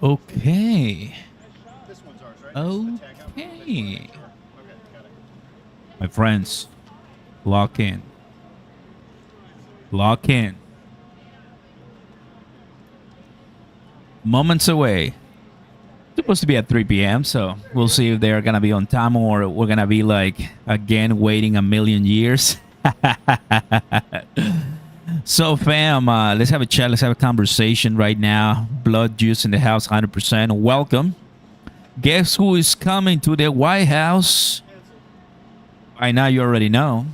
Okay. Okay. My friends, lock in. Lock in. Moments away. Supposed to be at 3 p.m., so we'll see if they're gonna be on time or we're gonna be like again waiting a million years. So, fam, let's have a chat. Let's have a conversation right now. Blood juice in the house, 100%. Welcome. Guess who is coming to the White House? By now, you already know.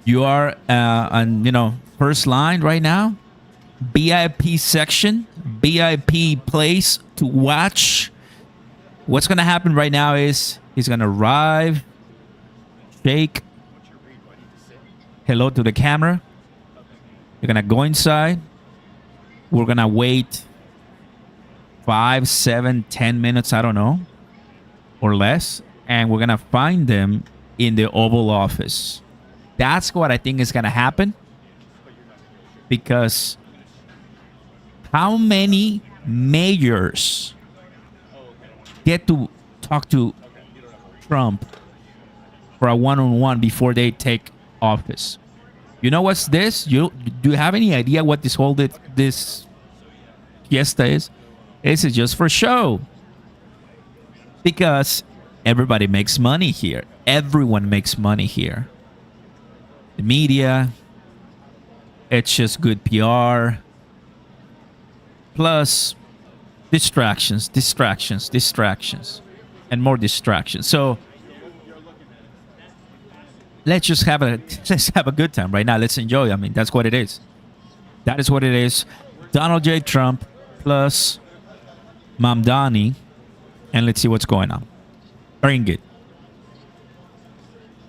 You are on, first line right now. VIP section, VIP place to watch. What's going to happen right now is he's going to arrive, shake, hello to the camera. You're going to go inside. We're going to wait 5, 7, 10 minutes, I don't know, or less. And we're going to find them in the Oval Office. That's what I think is going to happen. Because how many mayors get to talk to Trump for a one-on-one before they take office? You know what's this? Do you have any idea what this fiesta is? This is just for show. Because everybody makes money here. Everyone makes money here. The media, it's just good PR. Plus distractions, and more distractions. So let's have a good time right now. Let's enjoy. I mean, that's what it is. That is what it is. Donald J. Trump plus Mamdani, and let's see what's going on. Bring it.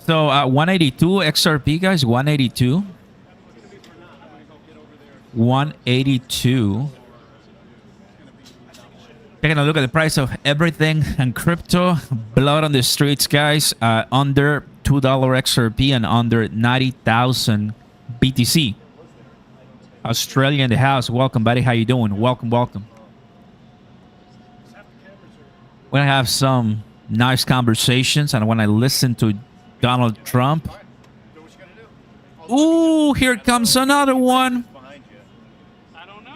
So 182 XRP, guys. 182. 182. Taking a look at the price of everything and crypto. Blood on the streets, guys. Under $2 XRP and under 90,000 BTC. Australia in the house. Welcome, buddy. How you doing? Welcome. We're going to have some nice conversations. And when I listen to Donald Trump. Ooh, here comes another one.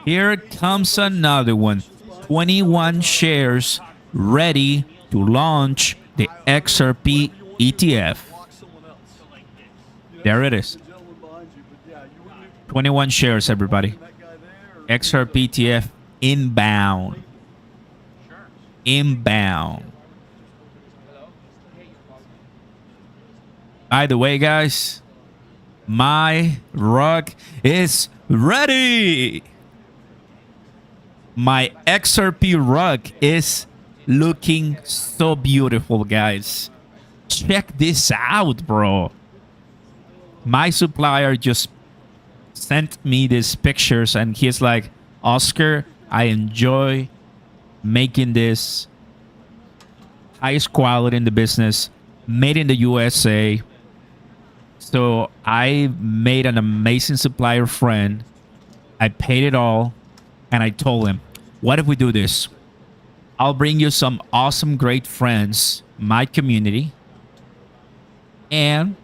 Here comes another one. 21 shares ready to launch the XRP ETF. There it is. 21 shares, everybody. XRP ETF inbound. Inbound. By the way, guys, my rug is ready. My XRP rug is looking so beautiful, guys. Check this out, bro. My supplier just sent me these pictures and he's like, Oscar, I enjoy making this highest quality in the business, made in the USA. So I made an amazing supplier friend. I paid it all. And I told him, what if we do this? I'll bring you some awesome, great friends, my community. And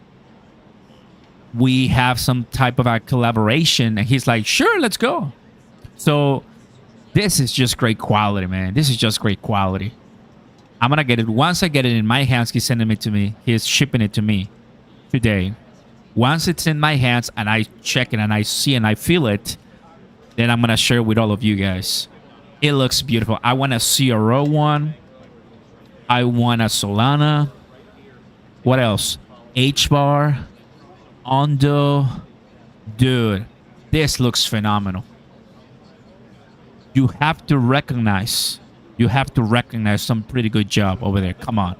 we have some type of a collaboration. And he's like, sure, let's go. So this is just great quality, man. This is just great quality. I'm going to get it. Once I get it in my hands, he's sending it to me. He's shipping it to me today. Once it's in my hands and I check it and I see and I feel it, then I'm going to share it with all of you guys. It looks beautiful. I want a CRO one. I want a Solana. What else? H-bar. Ondo. Dude, this looks phenomenal. You have to recognize some pretty good job over there. Come on.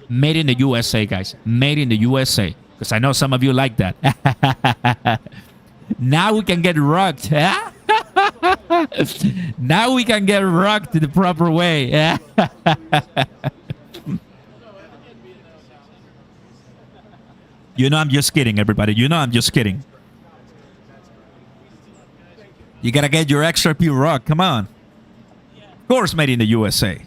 Made in the USA, guys. Made in the USA. Because I know some of you like that. Now we can get rugged. Now we can get rugged the proper way. You know I'm just kidding, everybody. You know I'm just kidding. You gotta get your XRP rug. Come on. Of course, made in the USA.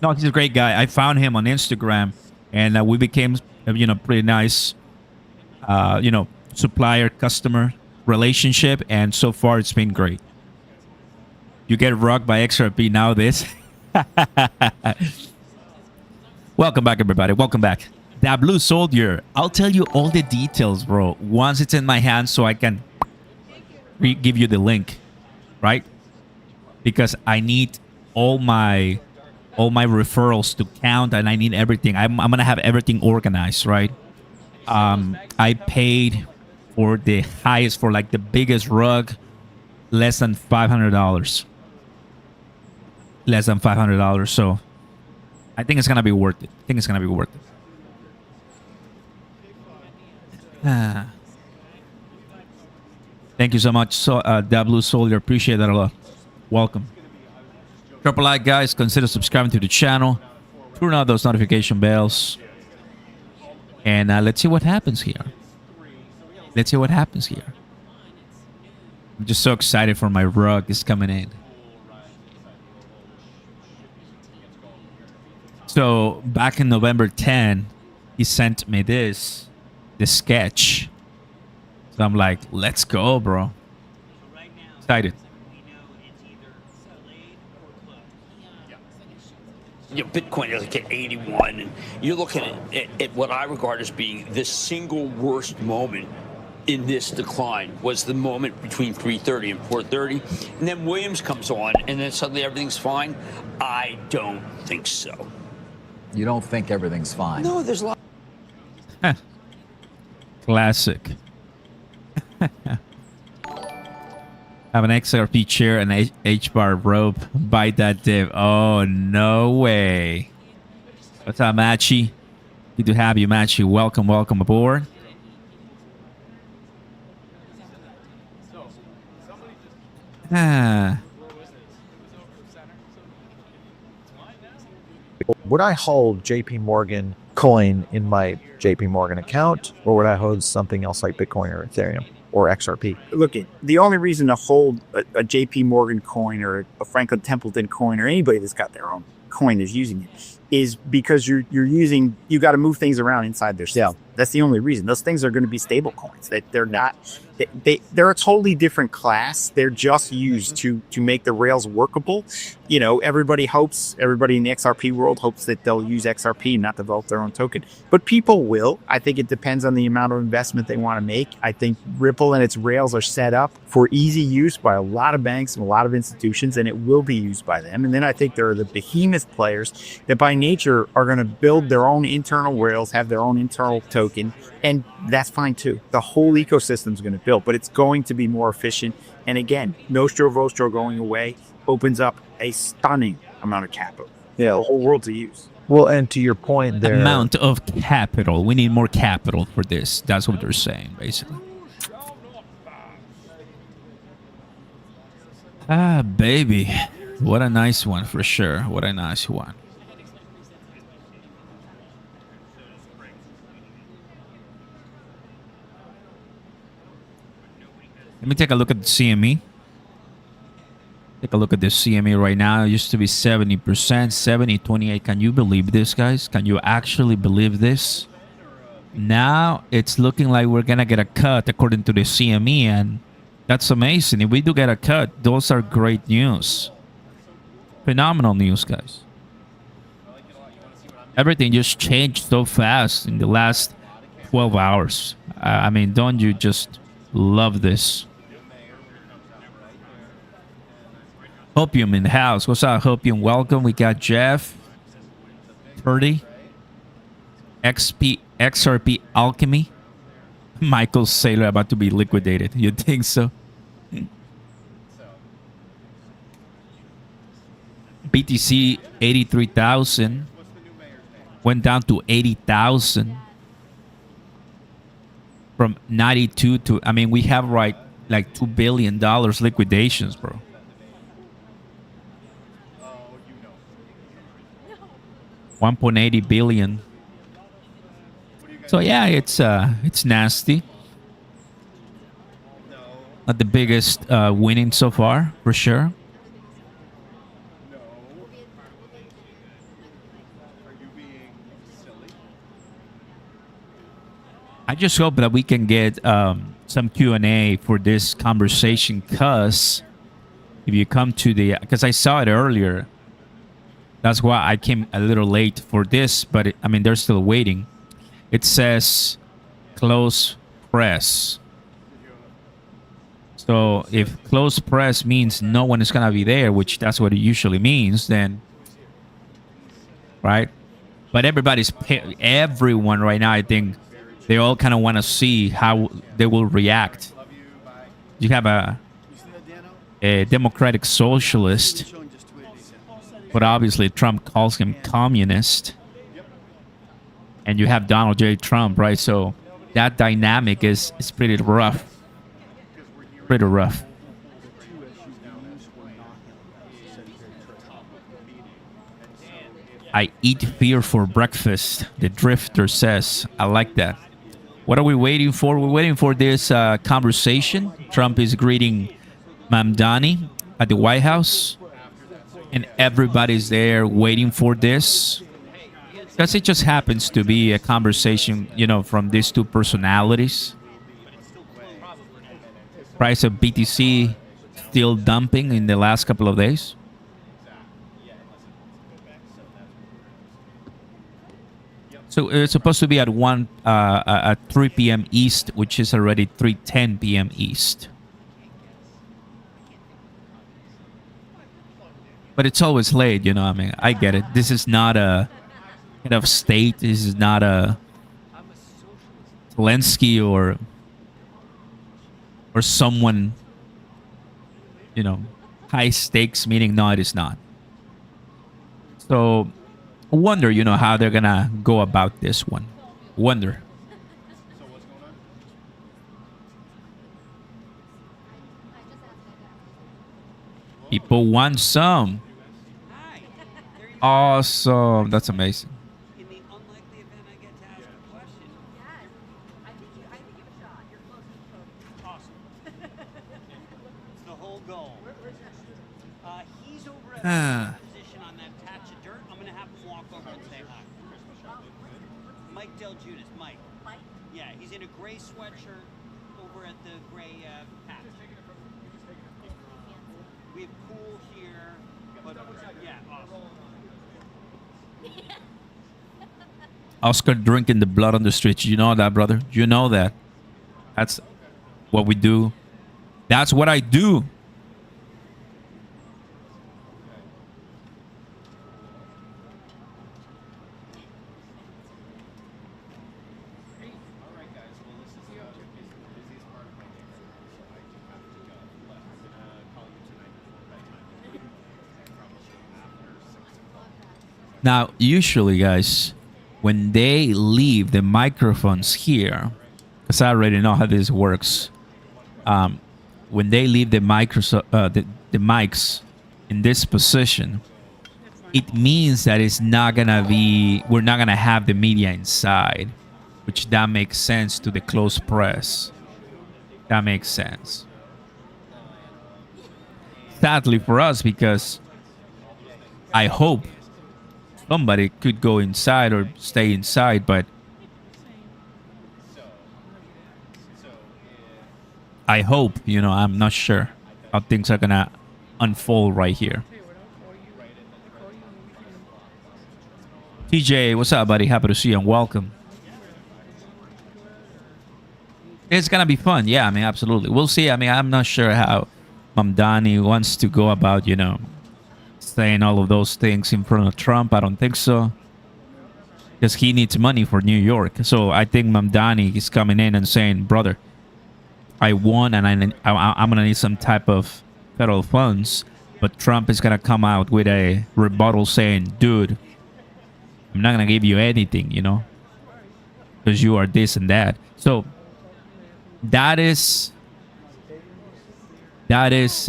No, he's a great guy. I found him on Instagram, and we became, pretty nice, supplier customer relationship, and so far it's been great. You get rocked by XRP now. This. Welcome back, everybody. Welcome back. That blue soldier. I'll tell you all the details, bro. Once it's in my hands, so I can give you the link, right? Because I need all my referrals to count, and I need everything. I'm gonna have everything organized, right? I paid for the highest, for like the biggest rug, less than $500. Less than $500. So I think it's gonna be worth it. Thank you so much, that blue soldier. Appreciate that a lot. Welcome. Drop a like, guys. Consider subscribing to the channel. Turn on those notification bells. And let's see what happens here. I'm just so excited for my rug is coming in. So back in November 10, he sent me the sketch. So I'm like, let's go, bro. Excited. Bitcoin is like at 81, and you're looking at what I regard as being the single worst moment in this decline was the moment between 3:30 and 4:30, and then Williams comes on, and then suddenly everything's fine. I don't think so. You don't think everything's fine? No, there's a lot. Classic. Have an XRP chair and H-bar rope. Buy that div. Oh, no way. What's up, Machi? Good to have you, Machi. Welcome aboard. Would I hold JP Morgan coin in my JP Morgan account, or would I hold something else like Bitcoin or Ethereum or XRP? Look, the only reason to hold a JP Morgan coin or a Franklin Templeton coin or anybody that's got their own coin is using it is because you got to move things around inside their cell. That's the only reason. Those things are going to be stable coins. They're not. They're a totally different class. They're just used to make the rails workable. Everybody in the XRP world hopes that they'll use XRP and not develop their own token. But people will. I think it depends on the amount of investment they want to make. I think Ripple and its rails are set up for easy use by a lot of banks and a lot of institutions, and it will be used by them. And then I think there are the behemoth players that by nature are going to build their own internal rails, have their own internal token, and that's fine too. The whole ecosystem is going to build, but it's going to be more efficient. And again, Nostro Vostro going away opens up a stunning amount of capital. Yeah, the whole world to use. Well, and to your point, there amount of capital. We need more capital for this. That's what they're saying, basically. Ah, baby. What a nice one for sure. What a nice one. Let me take a look at the CME. Take a look at the CME right now. It used to be 70%, 70, 28. Can you believe this, guys? Can you actually believe this? Now it's looking like we're going to get a cut according to the CME, and that's amazing. If we do get a cut, those are great news. Phenomenal news, guys. Everything just changed so fast in the last 12 hours. I mean, don't you just love this? Hopium in the house. What's up, Hopium? Welcome. We got Jeff, 30, XRP Alchemy, Michael Saylor about to be liquidated. You think so? BTC 83,000 went down to 80,000 from 92 to. I mean, we have like $2 billion liquidations, bro. $1.80 billion. So yeah, it's nasty. Not the biggest winning so far, for sure. I just hope that we can get some Q&A for this conversation, because if you come to the, because I saw it earlier, that's why I came a little late for this, but I mean, they're still waiting. It says close press. So if close press means no one is going to be there, which that's what it usually means, then, right? But everyone right now, I think they all kind of want to see how they will react. You have a democratic socialist, but obviously Trump calls him communist. And you have Donald J. Trump, right? So that dynamic is pretty rough. Pretty rough. I eat fear for breakfast, the drifter says. I like that. What are we waiting for? We're waiting for this conversation. Trump is greeting Mamdani at the White House. And everybody's there waiting for this. Because it just happens to be a conversation, you know, from these two personalities. Price of BTC still dumping in the last couple of days. So it's supposed to be at 3 p.m. East, which is already 3:10 p.m. East. But it's always late, you know. I mean, I get it. This is not a head of state. This is not a Zelensky or someone, you know, high stakes meeting. No, it is not. So I wonder, you know, how they're gonna go about this one. Wonder. People want some. Awesome. That's amazing. In the unlikely event I get to ask a question. I think you have a shot. You're close to the awesome. It's the whole goal. Where's your shooter? He's over at the position on that patch of dirt. I'm gonna have him walk over and say hi. Mike Del Judas. Mike. Mike? Yeah, he's in a gray sweatshirt over at the gray patch. We have pool here, but yeah, awesome. Oscar drinking the blood on the streets. You know that, brother. You know that. That's what we do. That's what I do. Now, usually, guys, when they leave the microphones here, because I already know how this works, when they leave the mics in this position, it means that it's not gonna be, we're not gonna have the media inside, which that makes sense to the closed press. That makes sense. Sadly for us, because I hope somebody could go inside or stay inside, but I hope, you know, I'm not sure how things are gonna unfold right here. TJ, what's up, buddy? Happy to see you and welcome. It's gonna be fun. Yeah, I mean, absolutely. We'll see. I mean, I'm not sure how Mamdani wants to go about, you know, saying all of those things in front of Trump. I don't think so, because he needs money for New York. So I think Mamdani is coming in and saying, brother, I won and I'm going to need some type of federal funds. But Trump is going to come out with a rebuttal saying, dude, I'm not going to give you anything, you know, because you are this and that. So that is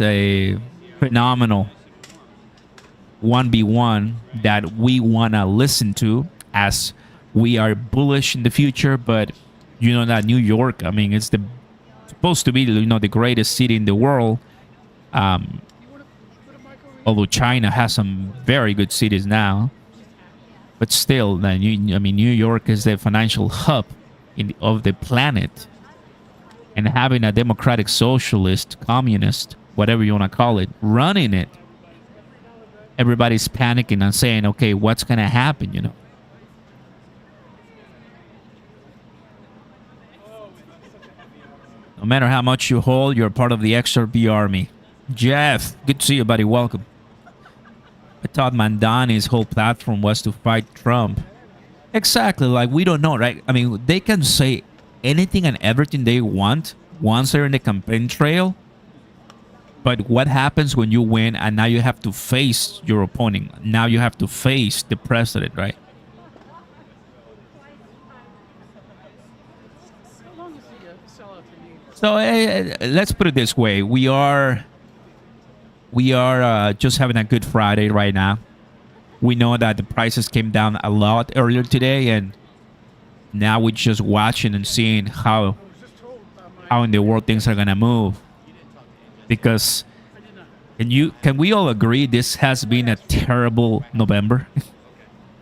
a phenomenal 1v1 that we want to listen to, as we are bullish in the future. But you know that New York, I mean, it's supposed to be, you know, the greatest city in the world. Although China has some very good cities now, but still, I mean, New York is the financial hub of the planet, and having a democratic socialist, communist, whatever you want to call it, running it, everybody's panicking and saying, okay, what's going to happen, you know? No matter how much you hold, you're part of the XRP army. Jeff, good to see you, buddy. Welcome. I thought Mamdani's whole platform was to fight Trump. Exactly. Like, we don't know, right? I mean, they can say anything and everything they want once they're in the campaign trail. But what happens when you win and now you have to face your opponent? Now you have to face the president, right? So let's put it this way: we are just having a good Friday right now. We know that the prices came down a lot earlier today, and now we're just watching and seeing how in the world things are gonna move. Because can we all agree this has been a terrible November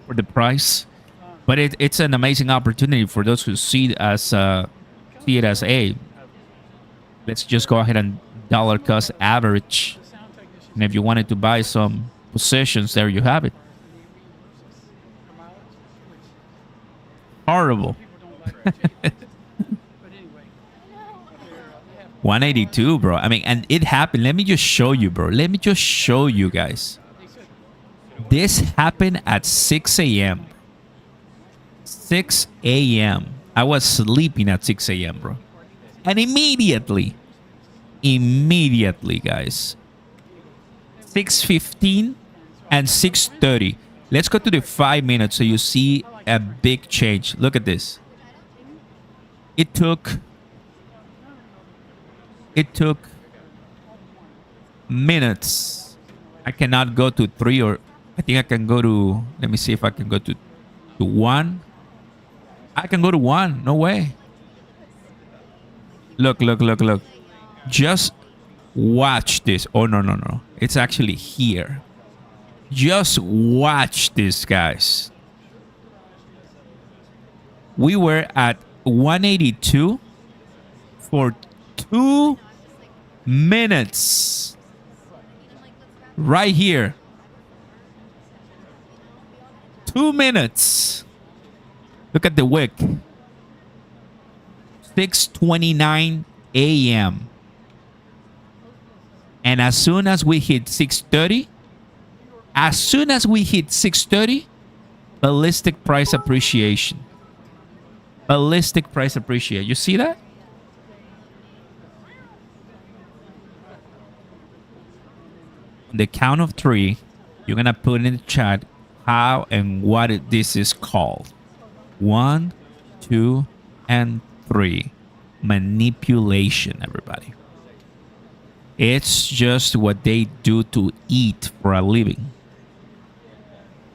for the price? But it's an amazing opportunity for those who see it as let's just go ahead and dollar cost average. And if you wanted to buy some positions, there you have it. Horrible. 182, bro. I mean, and it happened. Let me just show you, bro. Let me just show you guys. This happened at 6 a.m. 6 a.m. I was sleeping at 6 a.m., bro. And immediately, guys, 6:15 and 6:30. Let's go to the 5 minutes so you see a big change. Look at this. It took minutes. I cannot go to 3, or I think I can go to, let me see if I can go to 1. I can go to 1. No way. Look. Just watch this. Oh, no. It's actually here. Just watch this, guys. We were at 182 for 2 minutes. Right here. 2 minutes. Look at the wick. 6:29 a.m. And as soon as we hit 6:30, ballistic price appreciation. Ballistic price appreciation. You see that? On the count of 3, you're going to put in the chat how and what this is called. 1, 2, and 3. Manipulation, everybody. It's just what they do to eat for a living.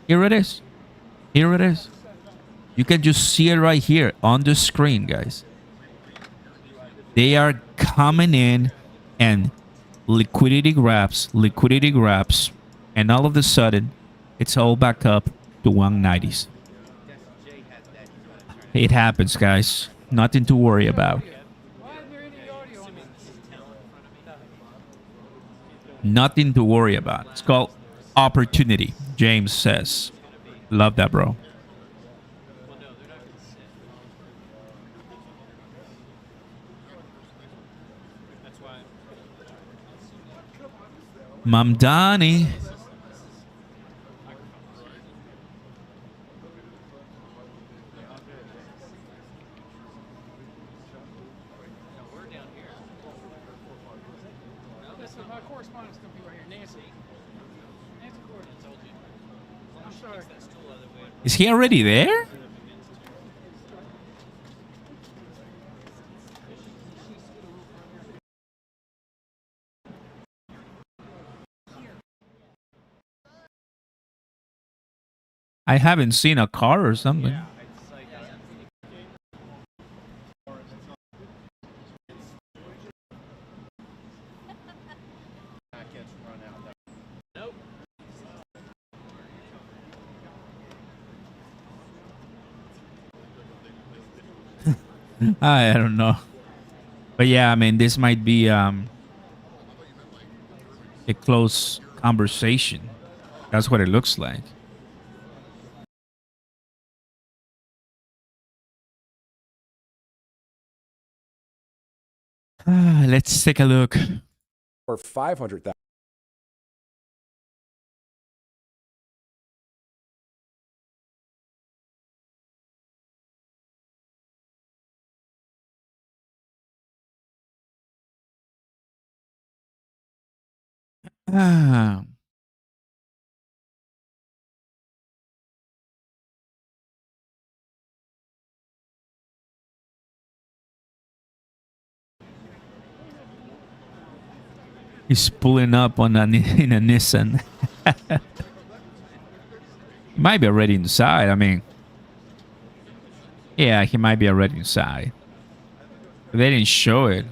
Here it is. Here it is. You can just see it right here on the screen, guys. They are coming in and liquidity grabs, and all of a sudden, it's all back up to 190s. It happens, guys. Nothing to worry about. Nothing to worry about. It's called opportunity, James says. Love that, bro. Mamdani. My correspondence company right here, Nancy. Nancy Gordon told you. I'm sorry. Is he already there? I haven't seen a car or something. I don't know. But yeah, I mean, this might be a close conversation. That's what it looks like. Let's take a look. Or 500,000. Ah, he's pulling up on in a Nissan. He might be already inside. I mean, yeah, he might be already inside. But they didn't show it.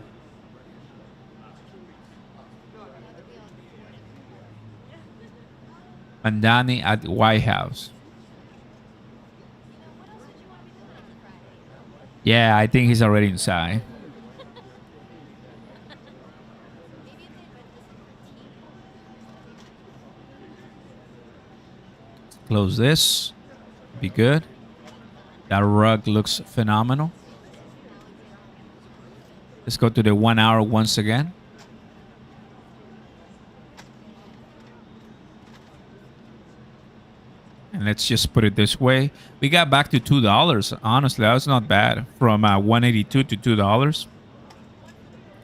Mamdani at the White House. Yeah, I think he's already inside. Close this. Be good. That rug looks phenomenal. Let's go to the 1 hour once again. And let's just put it this way. We got back to $2. Honestly, that was not bad. From 182 to $2.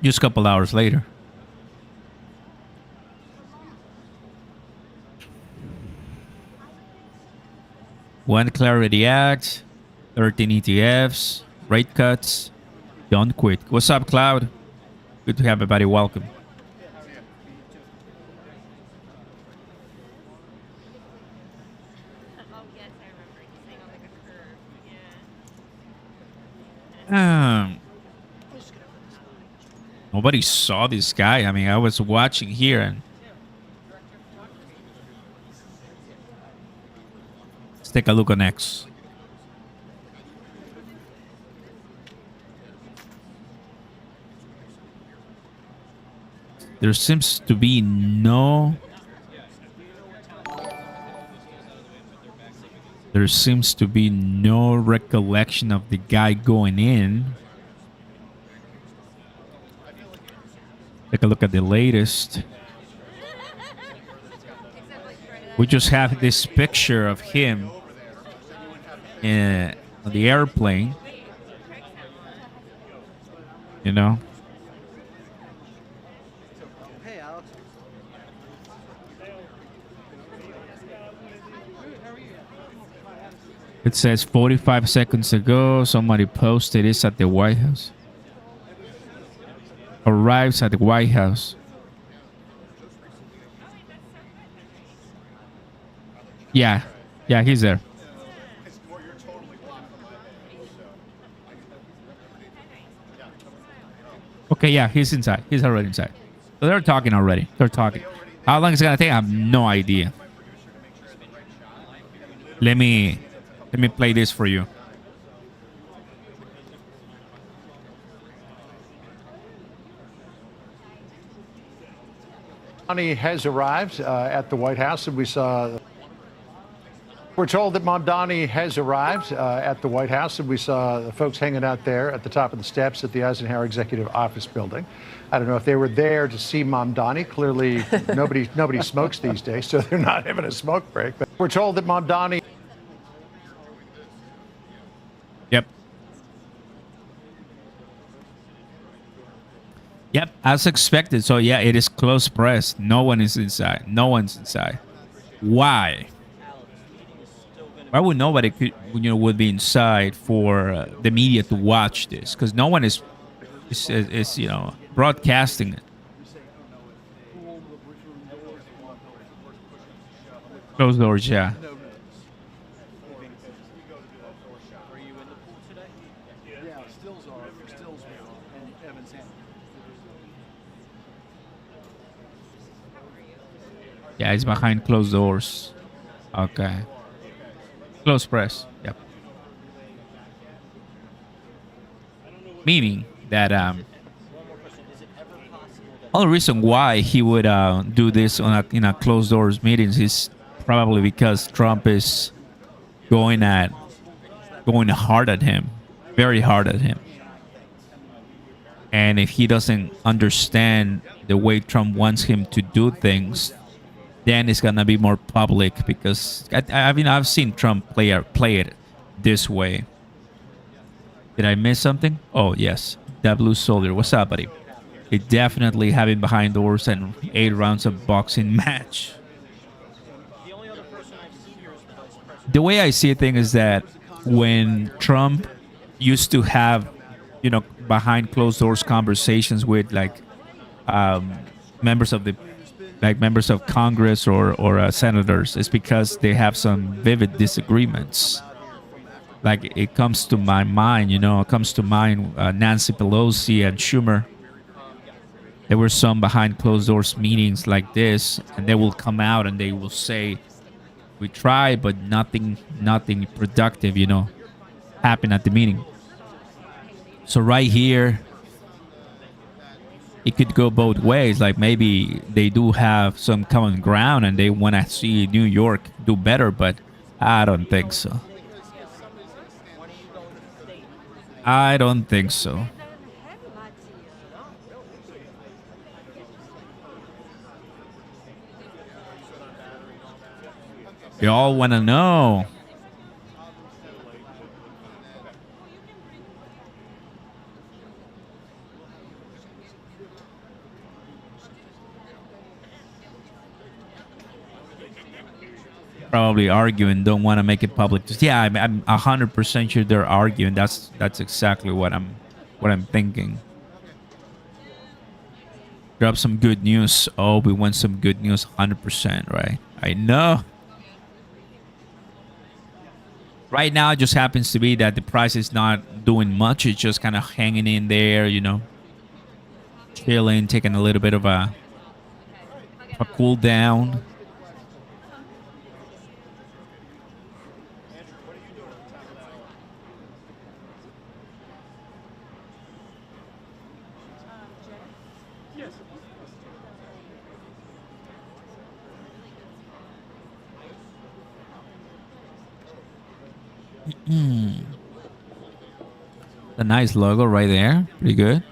Just a couple hours later. One Clarity Act, 13 ETFs, rate cuts, don't quit. What's up, Cloud? Good to have everybody. Welcome. Nobody saw this guy. I mean, I was watching here and let's take a look on X. There seems to be no recollection of the guy going in. Take a look at the latest. We just have this picture of him on the airplane. You know? It says 45 seconds ago, somebody posted this at the White House. Arrives at the White House. Yeah, he's there. Okay, yeah, he's inside. He's already inside. So they're talking already. They're talking. How long is it gonna take? I have no idea. Let me play this for you. Mamdani has arrived at the White House, and we're told that Mamdani has arrived at the White House, and we saw the folks hanging out there at the top of the steps at the Eisenhower Executive Office building. I don't know if they were there to see Mamdani. Clearly, nobody smokes these days, so they're not having a smoke break. But we're told that Mamdani. Yep, as expected. So yeah, it is close pressed. No one is inside. No one's inside. Why? Why would nobody would be inside for the media to watch this? Because no one is broadcasting it. Closed doors, yeah. Yeah, it's behind closed doors. Okay. Close press. Yep. meaning that only reason why he would do this on a closed doors meetings is probably because Trump is going hard at him, very hard at him. And if he doesn't understand the way Trump wants him to do things, then it's gonna be more public. Because I mean, I've seen Trump play it this way. Did I miss something? Oh yes, that blue soldier. What's up, buddy? They definitely have him behind doors and 8 rounds of boxing match. The way I see thing is that when Trump used to have, behind closed doors conversations with members of Congress or senators, it's because they have some vivid disagreements. Like it comes to my mind, Nancy Pelosi and Schumer. There were some behind closed doors meetings like this, and they will come out and they will say, "We tried, but nothing productive, happened at the meeting." So right here, it could go both ways. Like maybe they do have some common ground and they want to see New York do better, but I don't think so. I don't think so. You all want to know. Probably arguing, don't want to make it public. Yeah, I'm 100% sure they're arguing. That's exactly what I'm thinking. Drop some good news. Oh, we want some good news. 100%, right? I know. Right now, it just happens to be that the price is not doing much. It's just kind of hanging in there, chilling, taking a little bit of a cool down. A nice logo right there. Pretty good.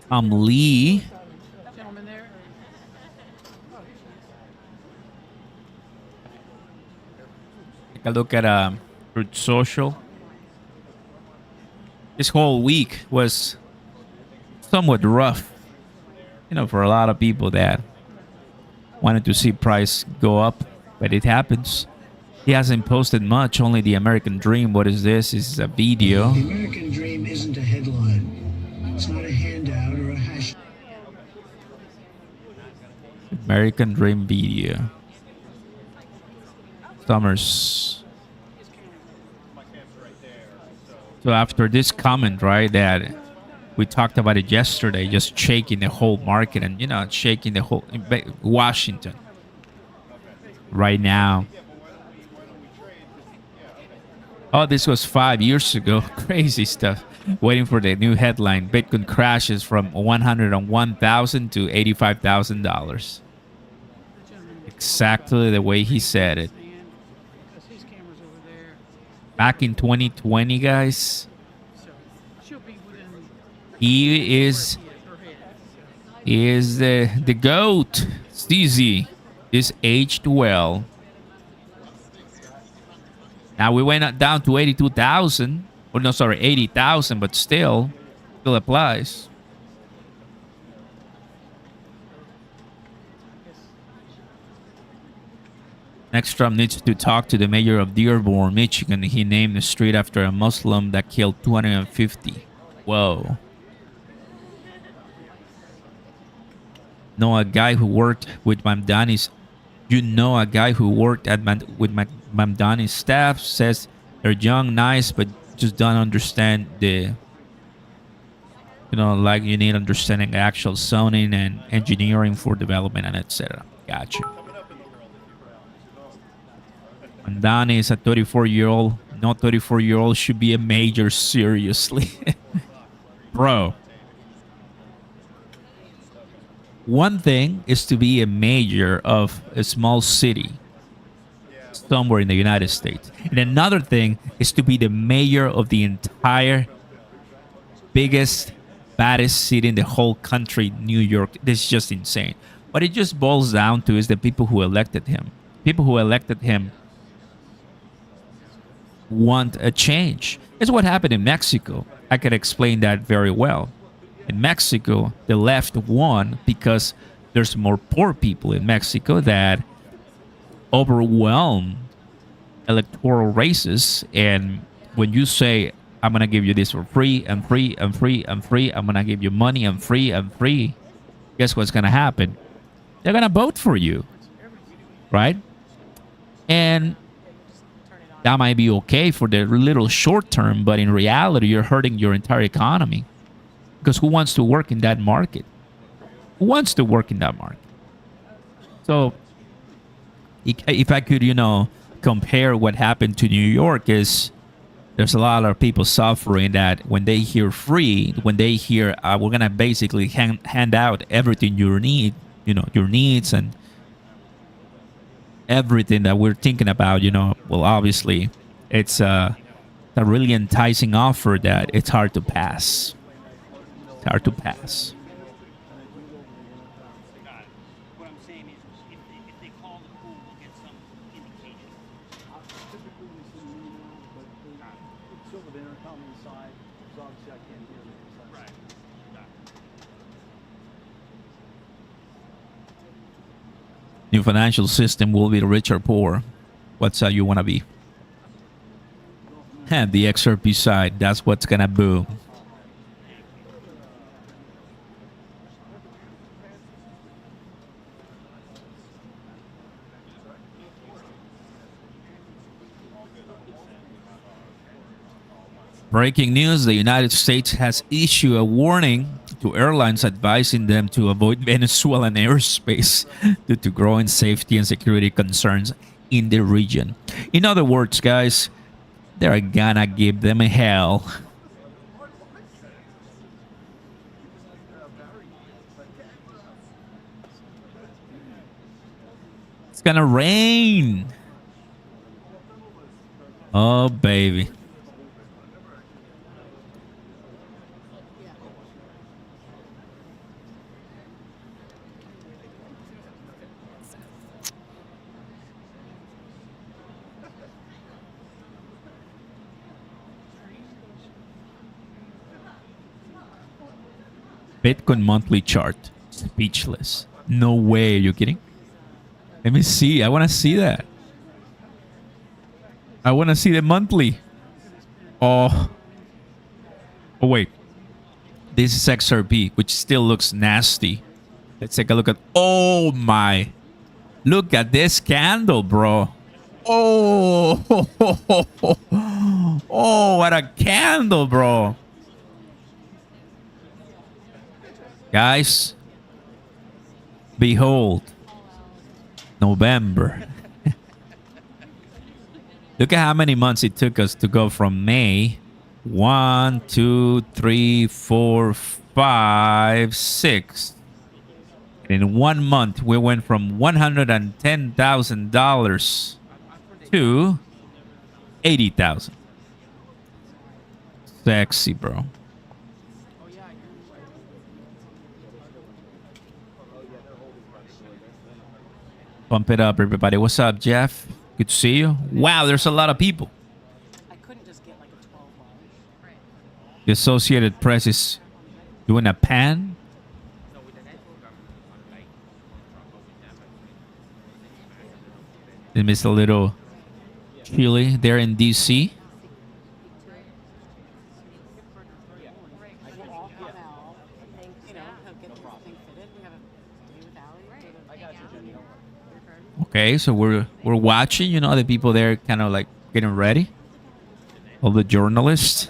Lee. Gentleman there. Take a look at Truth Social. This whole week was somewhat rough, for a lot of people that wanted to see price go up, but it happens. He hasn't posted much, only the American Dream. What is this? This is a video. The American Dream isn't a headline. It's not a handout or a hash. American Dream video. Summers. So after this comment, right, that we talked about it yesterday, just shaking the whole market and, shaking the whole Washington right now. Oh, this was 5 years ago. Crazy stuff. Waiting for the new headline. Bitcoin crashes from $101,000 to $85,000. Exactly the way he said it. Back in 2020, guys. He is the GOAT. CZ is aged well. Now we went down to 82,000. Or no, sorry, 80,000, but still applies. Next, Trump needs to talk to the mayor of Dearborn, Michigan. He named the street after a Muslim that killed 250. Whoa. Know a guy who worked with Mamdani's. You know a guy who worked at Mamdani's staff. Says they're young, nice, but just don't understand the. Like you need understanding actual zoning and engineering for development and etc. Gotcha. Mamdani is a 34-year-old. No 34-year-old should be a major, seriously. Bro. One thing is to be a mayor of a small city somewhere in the United States. And another thing is to be the mayor of the entire biggest, baddest city in the whole country, New York. This is just insane. What it just boils down to is the people who elected him. People who elected him want a change. It's what happened in Mexico. I could explain that very well. In Mexico, the left won because there's more poor people in Mexico that overwhelm electoral races. And when you say, I'm going to give you this for free and free and free and free, I'm going to give you money and free, guess what's going to happen? They're going to vote for you, right? And that might be okay for the little short term, but in reality, you're hurting your entire economy. Because who wants to work in that market? Who wants to work in that market? So, if I could, compare what happened to New York is there's a lot of people suffering that when they hear free, when they hear we're going to basically hand out everything you need, your needs and everything that we're thinking about, well, obviously it's a really enticing offer that it's hard to pass. It's hard to pass. What I'm saying is, if they call the pool, we'll get some indication. Right. New financial system will be rich or poor. What's you want to be? And the XRP side, that's what's gonna boom. Breaking news, the United States has issued a warning to airlines advising them to avoid Venezuelan airspace due to growing safety and security concerns in the region. In other words, guys, they're gonna give them a hell. It's gonna rain. Oh, baby. Bitcoin monthly chart. Speechless. No way. Are you kidding? Let me see. I want to see that. I want to see the monthly. Oh. Oh, wait. This is XRP, which still looks nasty. Let's take a look at... Oh, my. Look at this candle, bro. Oh. Oh, what a candle, bro. Guys, behold, November. Look at how many months it took us to go from May 1, 2, 3, 4, 5, 6. And in 1 month, we went from $110,000 to $80,000. Sexy, bro. Pump it up, everybody. What's up, Jeff? Good to see you. Wow, there's a lot of people. I couldn't just get like a 12 large. The Associated Press is doing a pan. They missed a little chilly there in DC. Okay, so we're watching, the people there kind of like getting ready. All the journalists.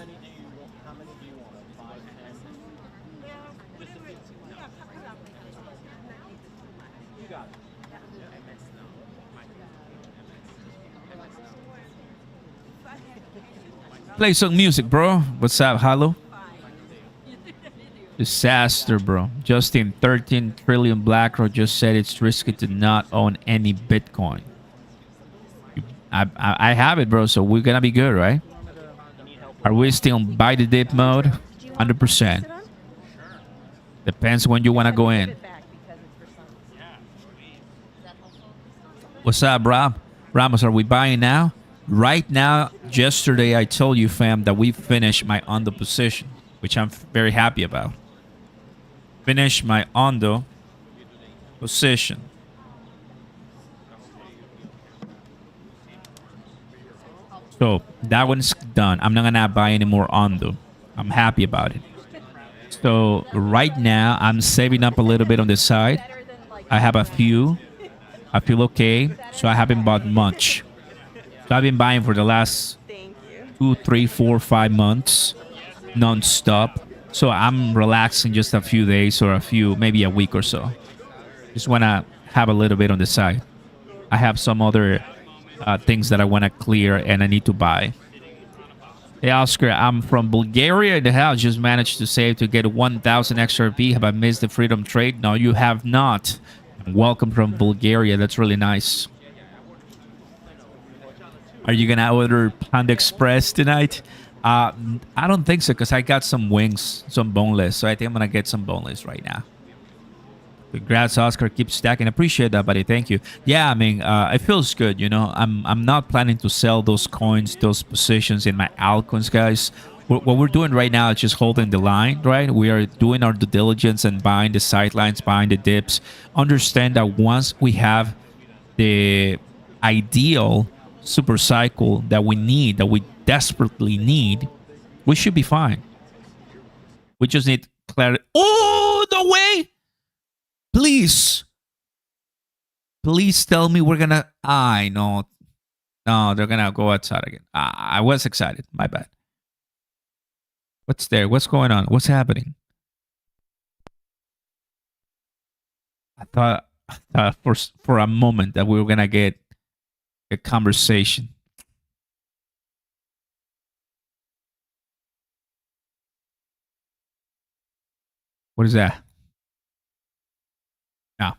Play some music, bro. What's up, Hello? Disaster, bro. Justin, 13 trillion BlackRock just said it's risky to not own any Bitcoin. I have it, bro, so we're gonna be good, right? Are we still buy the dip mode? 100%. Depends when you want to go in. What's up, Rob? Ramos, are we buying now? Right now, yesterday I told you, fam, that we finished my Ondo position, which I'm very happy about. Finish my Ondo position. So that one's done. I'm not gonna buy any more Ondo. I'm happy about it. So right now I'm saving up a little bit on the side. I have a few. I feel okay. So I haven't bought much. So I've been buying for the last 2, 3, 4, 5 months, non-stop. So I'm relaxing just a few days or maybe a week or so. Just wanna have a little bit on the side. I have some other things that I want to clear and I need to buy. Hey Oscar, I'm from Bulgaria in the house. Just managed to save to get 1,000 XRP. Have I missed the freedom trade? No, you have not. Welcome from Bulgaria. That's really nice. Are you gonna order Panda Express tonight? I don't think so because I got some wings, some boneless. So I think I'm gonna get some boneless right now. Congrats, Oscar. Keep stacking. Appreciate that, buddy. Thank you. Yeah, I mean, it feels good. You know, I'm not planning to sell those coins, those positions in my altcoins, guys. What we're doing right now is just holding the line, right? We are doing our due diligence and buying the sidelines, buying the dips. Understand that once we have the ideal super cycle that we need, that we desperately need, we should be fine. We just need clarity. Oh, no way! Please tell me we're gonna. I know. No, they're gonna go outside again. I was excited. My bad. What's there? What's going on? What's happening? I thought for a moment that we were gonna get a conversation. What is that? No.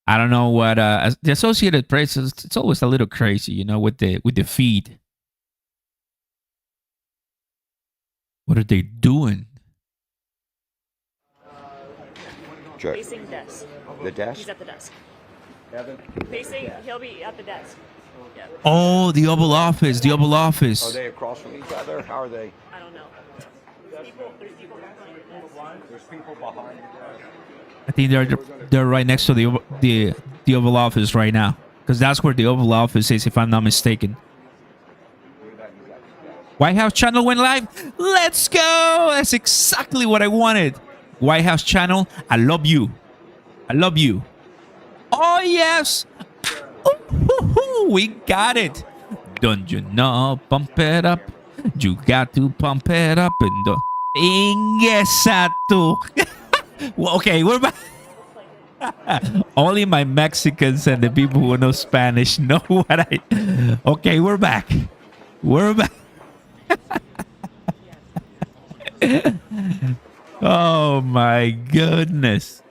I don't know what the Associated Press is. It's always a little crazy, you know, with the feed. What are they doing? Facing desk. The desk? He's at the desk. Facing, he'll be at the desk. Yeah. Oh, the Oval Office. The Oval Office. Are they across from each other? How are they? I don't know. There's people behind the desk. There's people behind the desk. I think they're right next to the Oval Office right now, because that's where the Oval Office is, if I'm not mistaken. White House channel went live. Let's go. That's exactly what I wanted. White House channel. I love you. I love you. Oh yes. Ooh, we got it. Don't you know? Pump it up. You got to pump it up and do. Exacto. Well, okay, we're back. Only my Mexicans and the people who know Spanish know what I. Okay, we're back. We're back. Oh my goodness.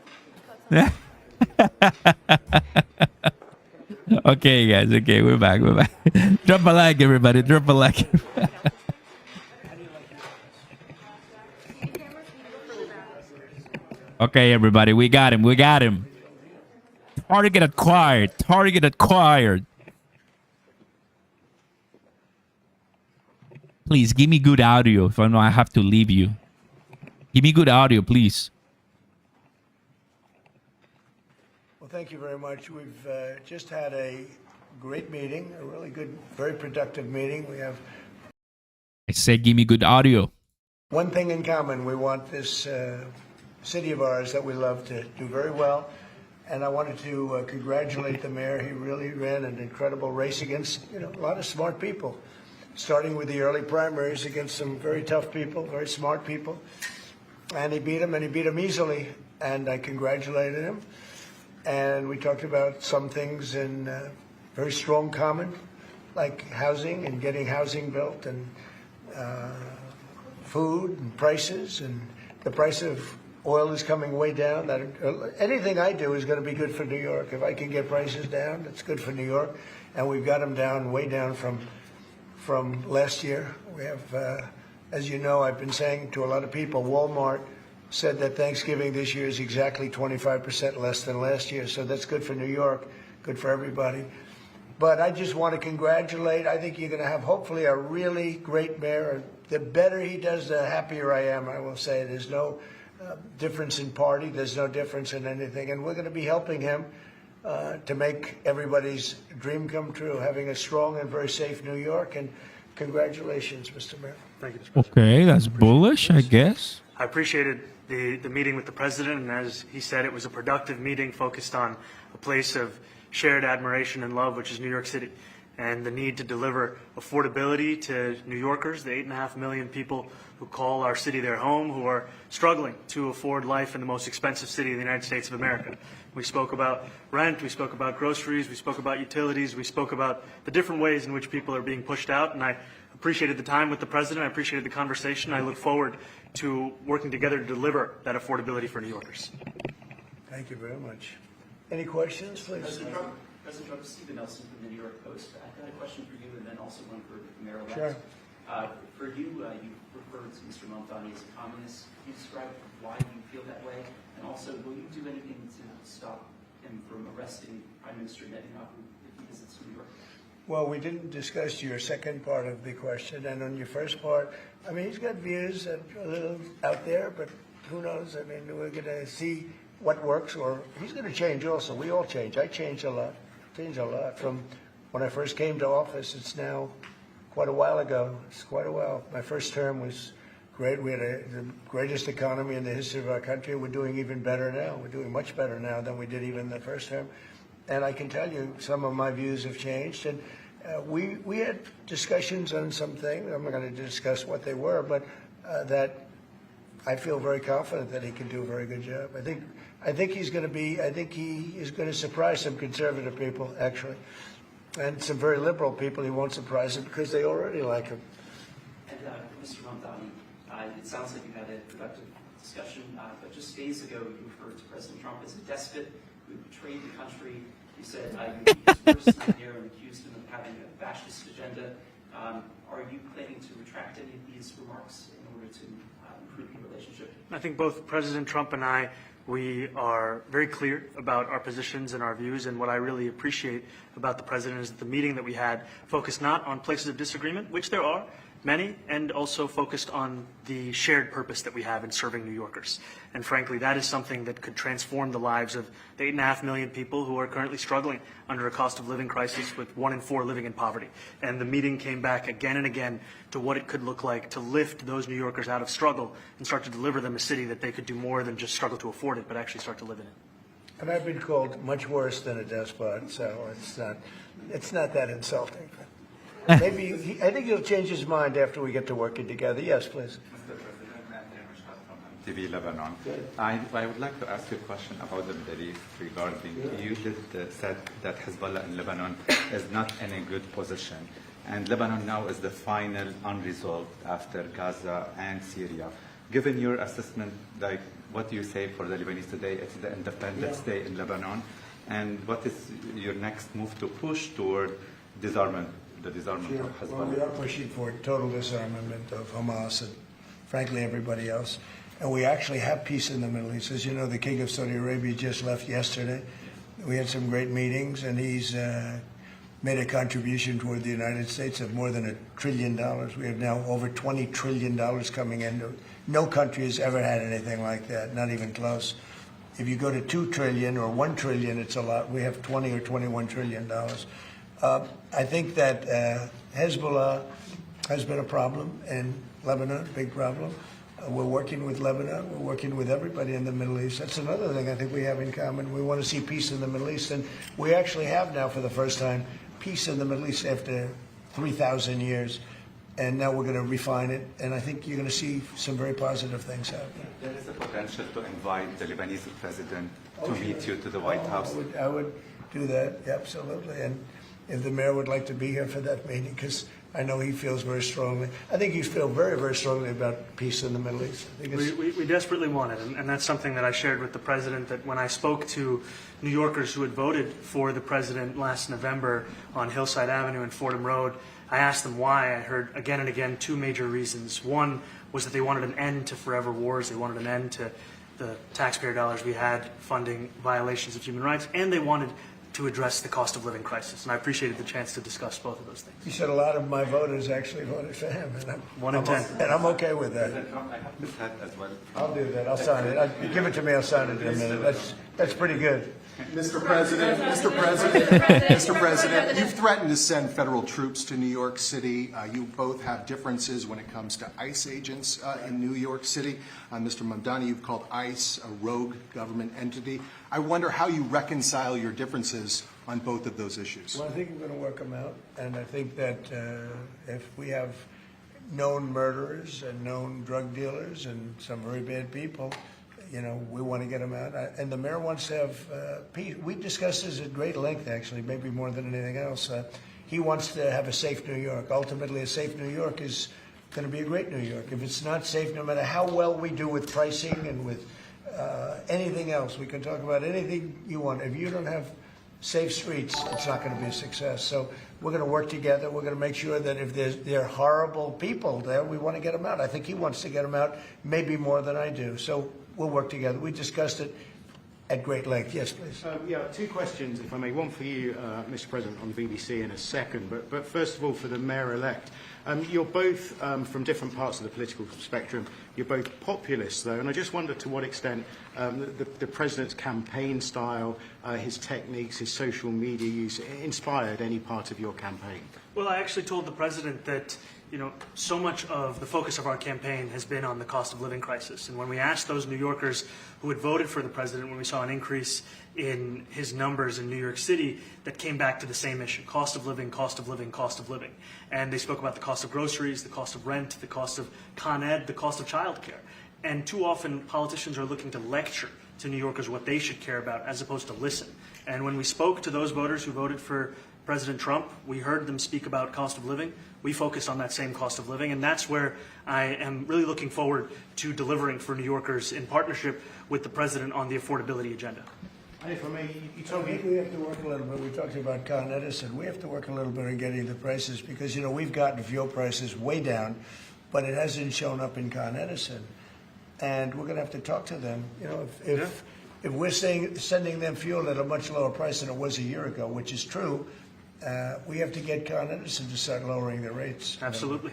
Okay, guys. Okay, we're back. We're back. Drop a like, everybody. Drop a like. Okay, everybody. We got him. We got him. Target acquired. Target acquired. Please give me good audio if I know I have to leave you. Give me good audio, please. Well, thank you very much. We've just had a great meeting, a really good, very productive meeting. We have. I said give me good audio. One thing in common. We want this city of ours that we love to do very well. And I wanted to congratulate the mayor. He really ran an incredible race against, a lot of smart people, starting with the early primaries against some very tough people, very smart people. And he beat them easily. And I congratulated him. And we talked about some things in very strong common, like housing and getting housing built. And food and prices, and the price of oil is coming way down. That anything I do is going to be good for New York. If I can get prices down, it's good for New York, and we've got them down, way down from last year. We have, as you know, I've been saying to a lot of people, Walmart said that Thanksgiving this year is exactly 25% less than last year, so that's good for New York, good for everybody. But I just want to congratulate. I think you're going to have hopefully a really great mayor. The better he does, the happier I am. I will say there's no difference in party. There's no difference in anything. And we're going to be helping him to make everybody's dream come true, having a strong and very safe New York. And congratulations, Mr. Mayor. Thank you, Mr. President. Okay, that's bullish, I guess. I appreciated the meeting with the president, and as he said, it was a productive meeting focused on a place of shared admiration and love, which is New York City, and the need to deliver affordability to New Yorkers, the 8.5 million people who call our city their home, who are struggling to afford life in the most expensive city in the United States of America. We spoke about rent, we spoke about groceries, we spoke about utilities, we spoke about the different ways in which people are being pushed out, and I appreciated the time with the president, I appreciated the conversation. I look forward to working together to deliver that affordability for New Yorkers. Thank you very much. Any questions, please? President Trump, Stephen Nelson from the New York Post. I've got a question for you and then also one for Mayor-elect. Sure. For you, you referred to Mr. Mamdani as a communist. Can you describe why you feel that way? And also, will you do anything to stop him from arresting Prime Minister Netanyahu if he visits New York? Well, we didn't discuss your second part of the question. And on your first part, I mean, he's got views that are a little out there, but who knows? I mean, we're going to see what works, or he's going to change also. We all change. I changed a lot. From when I first came to office. It's now quite a while ago. It's quite a while. My first term was great. We had the greatest economy in the history of our country. We're doing even better now. We're doing much better now than we did even the first term. And I can tell you some of my views have changed. And we had discussions on some things. I'm not going to discuss what they were, but that I feel very confident that he can do a very good job. I think he's going to be. I think he is going to surprise some conservative people, actually, and some very liberal people. He won't surprise them because they already like him. And Mr. Mamdani, it sounds like you had a productive discussion, but just days ago you referred to President Trump as a despot who betrayed the country. You said you beat his first year and accused him of having a fascist agenda. Are you planning to retract any of these remarks in order to improve your relationship? I think both President Trump and I, we are very clear about our positions and our views, and what I really appreciate about the president is that the meeting that we had focused not on places of disagreement, which there are many, and also focused on the shared purpose that we have in serving New Yorkers. And frankly, that is something that could transform the lives of the 8.5 million people who are currently struggling under a cost of living crisis, with 1 in 4 living in poverty. And the meeting came back again and again to what it could look like to lift those New Yorkers out of struggle and start to deliver them a city that they could do more than just struggle to afford it, but actually start to live in it. And I've been called much worse than a despot, so it's not that insulting. Maybe I think he'll change his mind after we get to working together. Yes, please. Mr. President, TV Lebanon. I would like to ask you a question about the Middle East regarding, you said that Hezbollah in Lebanon is not in a good position. And Lebanon now is the final unresolved after Gaza and Syria. Given your assessment, like, what do you say for the Lebanese today? It's the independent state in Lebanon. And what is your next move to push toward disarmament? The disarmament of Hezbollah. Well, we are pushing for total disarmament of Hamas and, frankly, everybody else. And we actually have peace in the Middle East. As you know, the King of Saudi Arabia just left yesterday. We had some great meetings, and he's made a contribution toward the United States of more than $1 trillion. We have now over $20 trillion coming in. No country has ever had anything like that, not even close. If you go to 2 trillion or 1 trillion, it's a lot. We have 20 or 21 trillion dollars. I think that Hezbollah has been a problem in Lebanon, big problem. We're working with Lebanon. We're working with everybody in the Middle East. That's another thing I think we have in common. We want to see peace in the Middle East, and we actually have now, for the first time, peace in the Middle East after 3,000 years. And now we're going to refine it, and I think you're going to see some very positive things happen. There is a potential to invite the Lebanese president to meet you to the White House. I would do that, absolutely. And if the mayor would like to be here for that meeting, because I know he feels very strongly. I think you feel very, very strongly about peace in the Middle East. I think it's, We desperately want it, and that's something that I shared with the president, that when I spoke to New Yorkers who had voted for the president last November on Hillside Avenue and Fordham Road, I asked them why. I heard again and again two major reasons. One was that they wanted an end to forever wars. They wanted an end to the taxpayer dollars we had funding violations of human rights, and they wanted to address the cost of living crisis. And I appreciated the chance to discuss both of those things. you said a lot of my voters actually voted for him, and I'm, 1 in 10. And I'm okay with that. President Trump, I have this hat as well. I'll do that. I'll sign it. You give it to me. I'll sign it in a minute. That's pretty good. Mr. President, you've threatened to send federal troops to New York City. You both have differences when it comes to ICE agents in New York City. Mr. Mamdani, you've called ICE a rogue government entity. I wonder how you reconcile your differences on both of those issues. Well, I think we're going to work them out, and I think that if we have known murderers and known drug dealers and some very bad people, you know, we want to get them out. And the mayor wants to have peace. We discussed this at great length, actually, maybe more than anything else. He wants to have a safe New York. Ultimately, a safe New York is going to be a great New York. If it's not safe, no matter how well we do with pricing and with anything else, we can talk about anything you want. If you don't have safe streets, it's not going to be a success. So we're going to work together. We're going to make sure that if there are horrible people there, we want to get them out. I think he wants to get them out maybe more than I do. So we'll work together. We discussed it at great length. Yes, please. Yeah, two questions, if I may. One for you, Mr. President, on the BBC in a second. But first of all, for the mayor-elect. You're both from different parts of the political spectrum. You're both populists, though, and I just wonder to what extent the president's campaign style, his techniques, his social media use inspired any part of your campaign. Well, I actually told the president that, you know, so much of the focus of our campaign has been on the cost of living crisis. And when we asked those New Yorkers who had voted for the president, when we saw an increase in his numbers in New York City, that came back to the same issue: cost of living, cost of living, cost of living. And they spoke about the cost of groceries, the cost of rent, the cost of Con Ed, the cost of childcare. And too often politicians are looking to lecture to New Yorkers what they should care about as opposed to listen. And when we spoke to those voters who voted for President Trump, we heard them speak about cost of living. We focus on that same cost of living, and that's where I am really looking forward to delivering for New Yorkers in partnership with the president on the affordability agenda. And if I may, you I told me... think we have to work a little bit. We talked about Con Edison. We have to work a little bit on getting the prices because, you know, we've gotten fuel prices way down, but it hasn't shown up in Con Edison. And we're going to have to talk to them. You know, if we're sending them fuel at a much lower price than it was a year ago, which is true, we have to get Con Edison to start lowering the rates. Absolutely.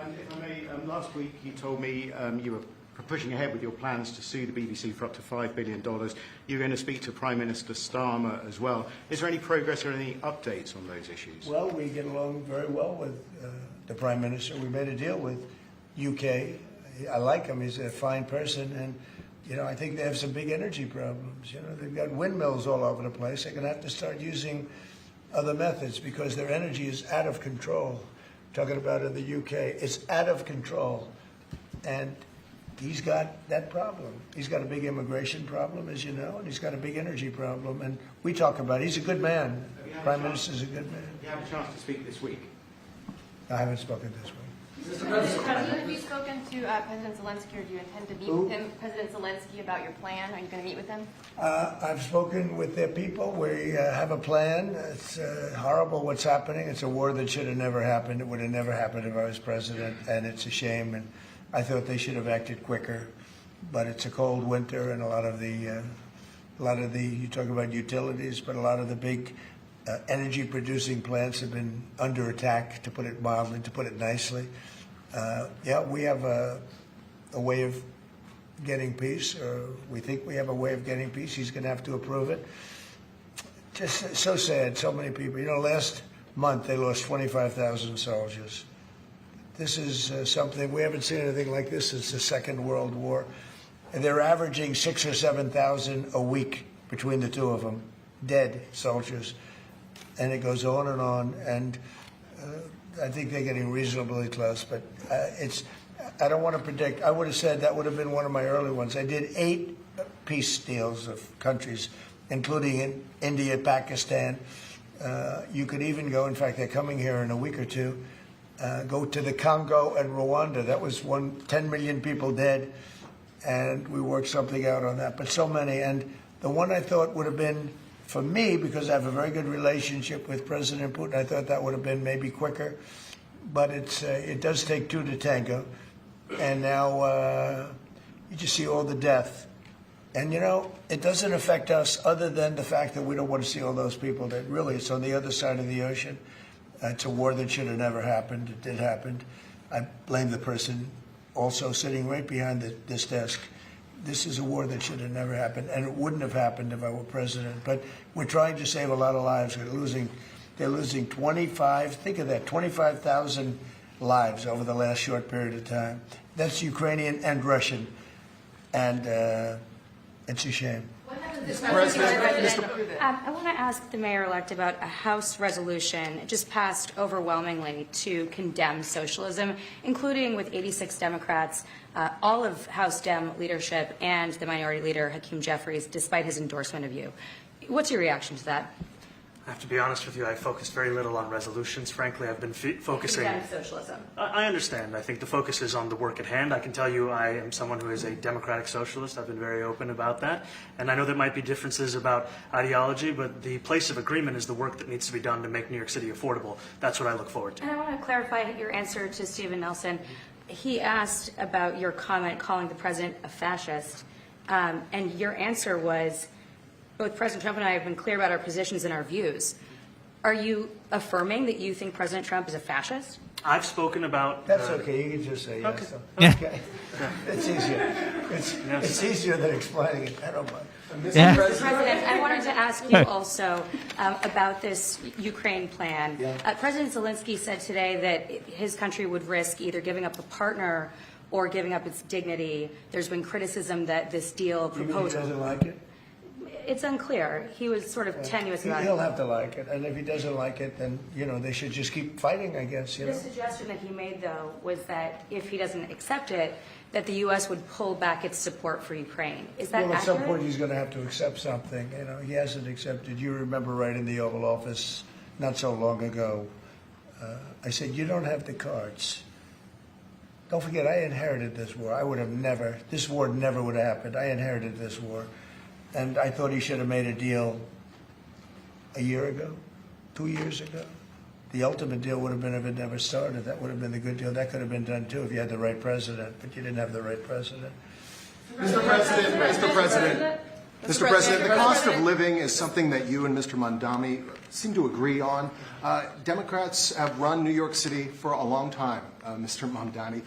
And if I may, last week you told me you were pushing ahead with your plans to sue the BBC for up to $5 billion. You're going to speak to Prime Minister Starmer as well. Is there any progress or any updates on those issues? Well, we get along very well with the Prime Minister. We made a deal with UK. I like him. He's a fine person. And, you know, I think they have some big energy problems. You know, they've got windmills all over the place. They're going to have to start using other methods because their energy is out of control. Talking about in the UK, it's out of control. And he's got that problem. He's got a big immigration problem, as you know, and he's got a big energy problem. And we talk about it. He's a good man. Prime Minister's a good man. You have a chance to speak this week. I haven't spoken this week. Mr. President, have you spoken to President Zelensky, or do you intend to meet with him, President Zelensky, about your plan? Are you going to meet with him? I've spoken with their people. We have a plan. It's horrible what's happening. It's a war that should have never happened. It would have never happened if I was president, and it's a shame. And I thought they should have acted quicker. But it's a cold winter, and a lot of the you talk about utilities, but a lot of the big energy-producing plants have been under attack, to put it mildly, to put it nicely. Yeah, we have a way of getting peace, or we think we have a way of getting peace. He's going to have to approve it. Just so sad, so many people. You know, last month they lost 25,000 soldiers. This is something, we haven't seen anything like this since the Second World War. And they're averaging 6,000 or 7,000 a week between the two of them, dead soldiers. And it goes on, and I think they're getting reasonably close, but I don't want to predict. I would have said that would have been one of my early ones. I did 8 peace deals of countries, including in India, Pakistan. You could even go, in fact, they're coming here in a week or two. go to the Congo and Rwanda. That was 10 million people dead, and we worked something out on that. But so many, and the one I thought would have been, for me, because I have a very good relationship with President Putin, I thought that would have been maybe quicker. But it does take two to tango, and now you just see all the death. And, you know, it doesn't affect us other than the fact that we don't want to see all those people that really, it's on the other side of the ocean. It's a war that should have never happened. It did happen. I blame the person also sitting right behind this desk. This is a war that should have never happened, and it wouldn't have happened if I were president. But we're trying to save a lot of lives. They're losing 25,000 lives over the last short period of time. That's Ukrainian and Russian. And it's a shame. I want to ask the mayor-elect about a House resolution. It just passed overwhelmingly to condemn socialism, including with 86 Democrats, all of House Dem leadership, and the minority leader, Hakeem Jeffries, despite his endorsement of you. What's your reaction to that? I have to be honest with you, I focused very little on resolutions. Frankly, I've been focusing... Condemn socialism. I understand. I think the focus is on the work at hand. I can tell you I am someone who is a democratic socialist. I've been very open about that. And I know there might be differences about ideology, but the place of agreement is the work that needs to be done to make New York City affordable. That's what I look forward to. And I want to clarify your answer to Stephen Nelson. He asked about your comment calling the president a fascist, and your answer was, both President Trump and I have been clear about our positions and our views. Are you affirming that you think President Trump is a fascist? I've spoken about... That's okay. You can just say yes. Okay. It's easier. It's easier than explaining it. I don't mind. Mr. President, I wanted to ask you also about this Ukraine plan. President Zelensky said today that his country would risk either giving up a partner or giving up its dignity. There's been criticism that this deal proposal... You mean he doesn't like it? It's unclear. He was sort of tenuous about it. He'll have to like it, and if he doesn't like it, then they should just keep fighting, I guess. The suggestion that he made, though, was that if he doesn't accept it, that the U.S. would pull back its support for Ukraine. Is that accurate? At some point he's going to have to accept something. He hasn't accepted. You remember right in the Oval Office not so long ago, I said, you don't have the cards. Don't forget, I inherited this war. This war never would have happened. I inherited this war. And I thought he should have made a deal a year ago, 2 years ago. The ultimate deal would have been if it never started. That would have been the good deal. That could have been done, too, if you had the right president. But you didn't have the right president. Mr. President, the cost of living is something that you and Mr. Mamdani seem to agree on. Democrats have run New York City for a long time, Mr. Mamdani.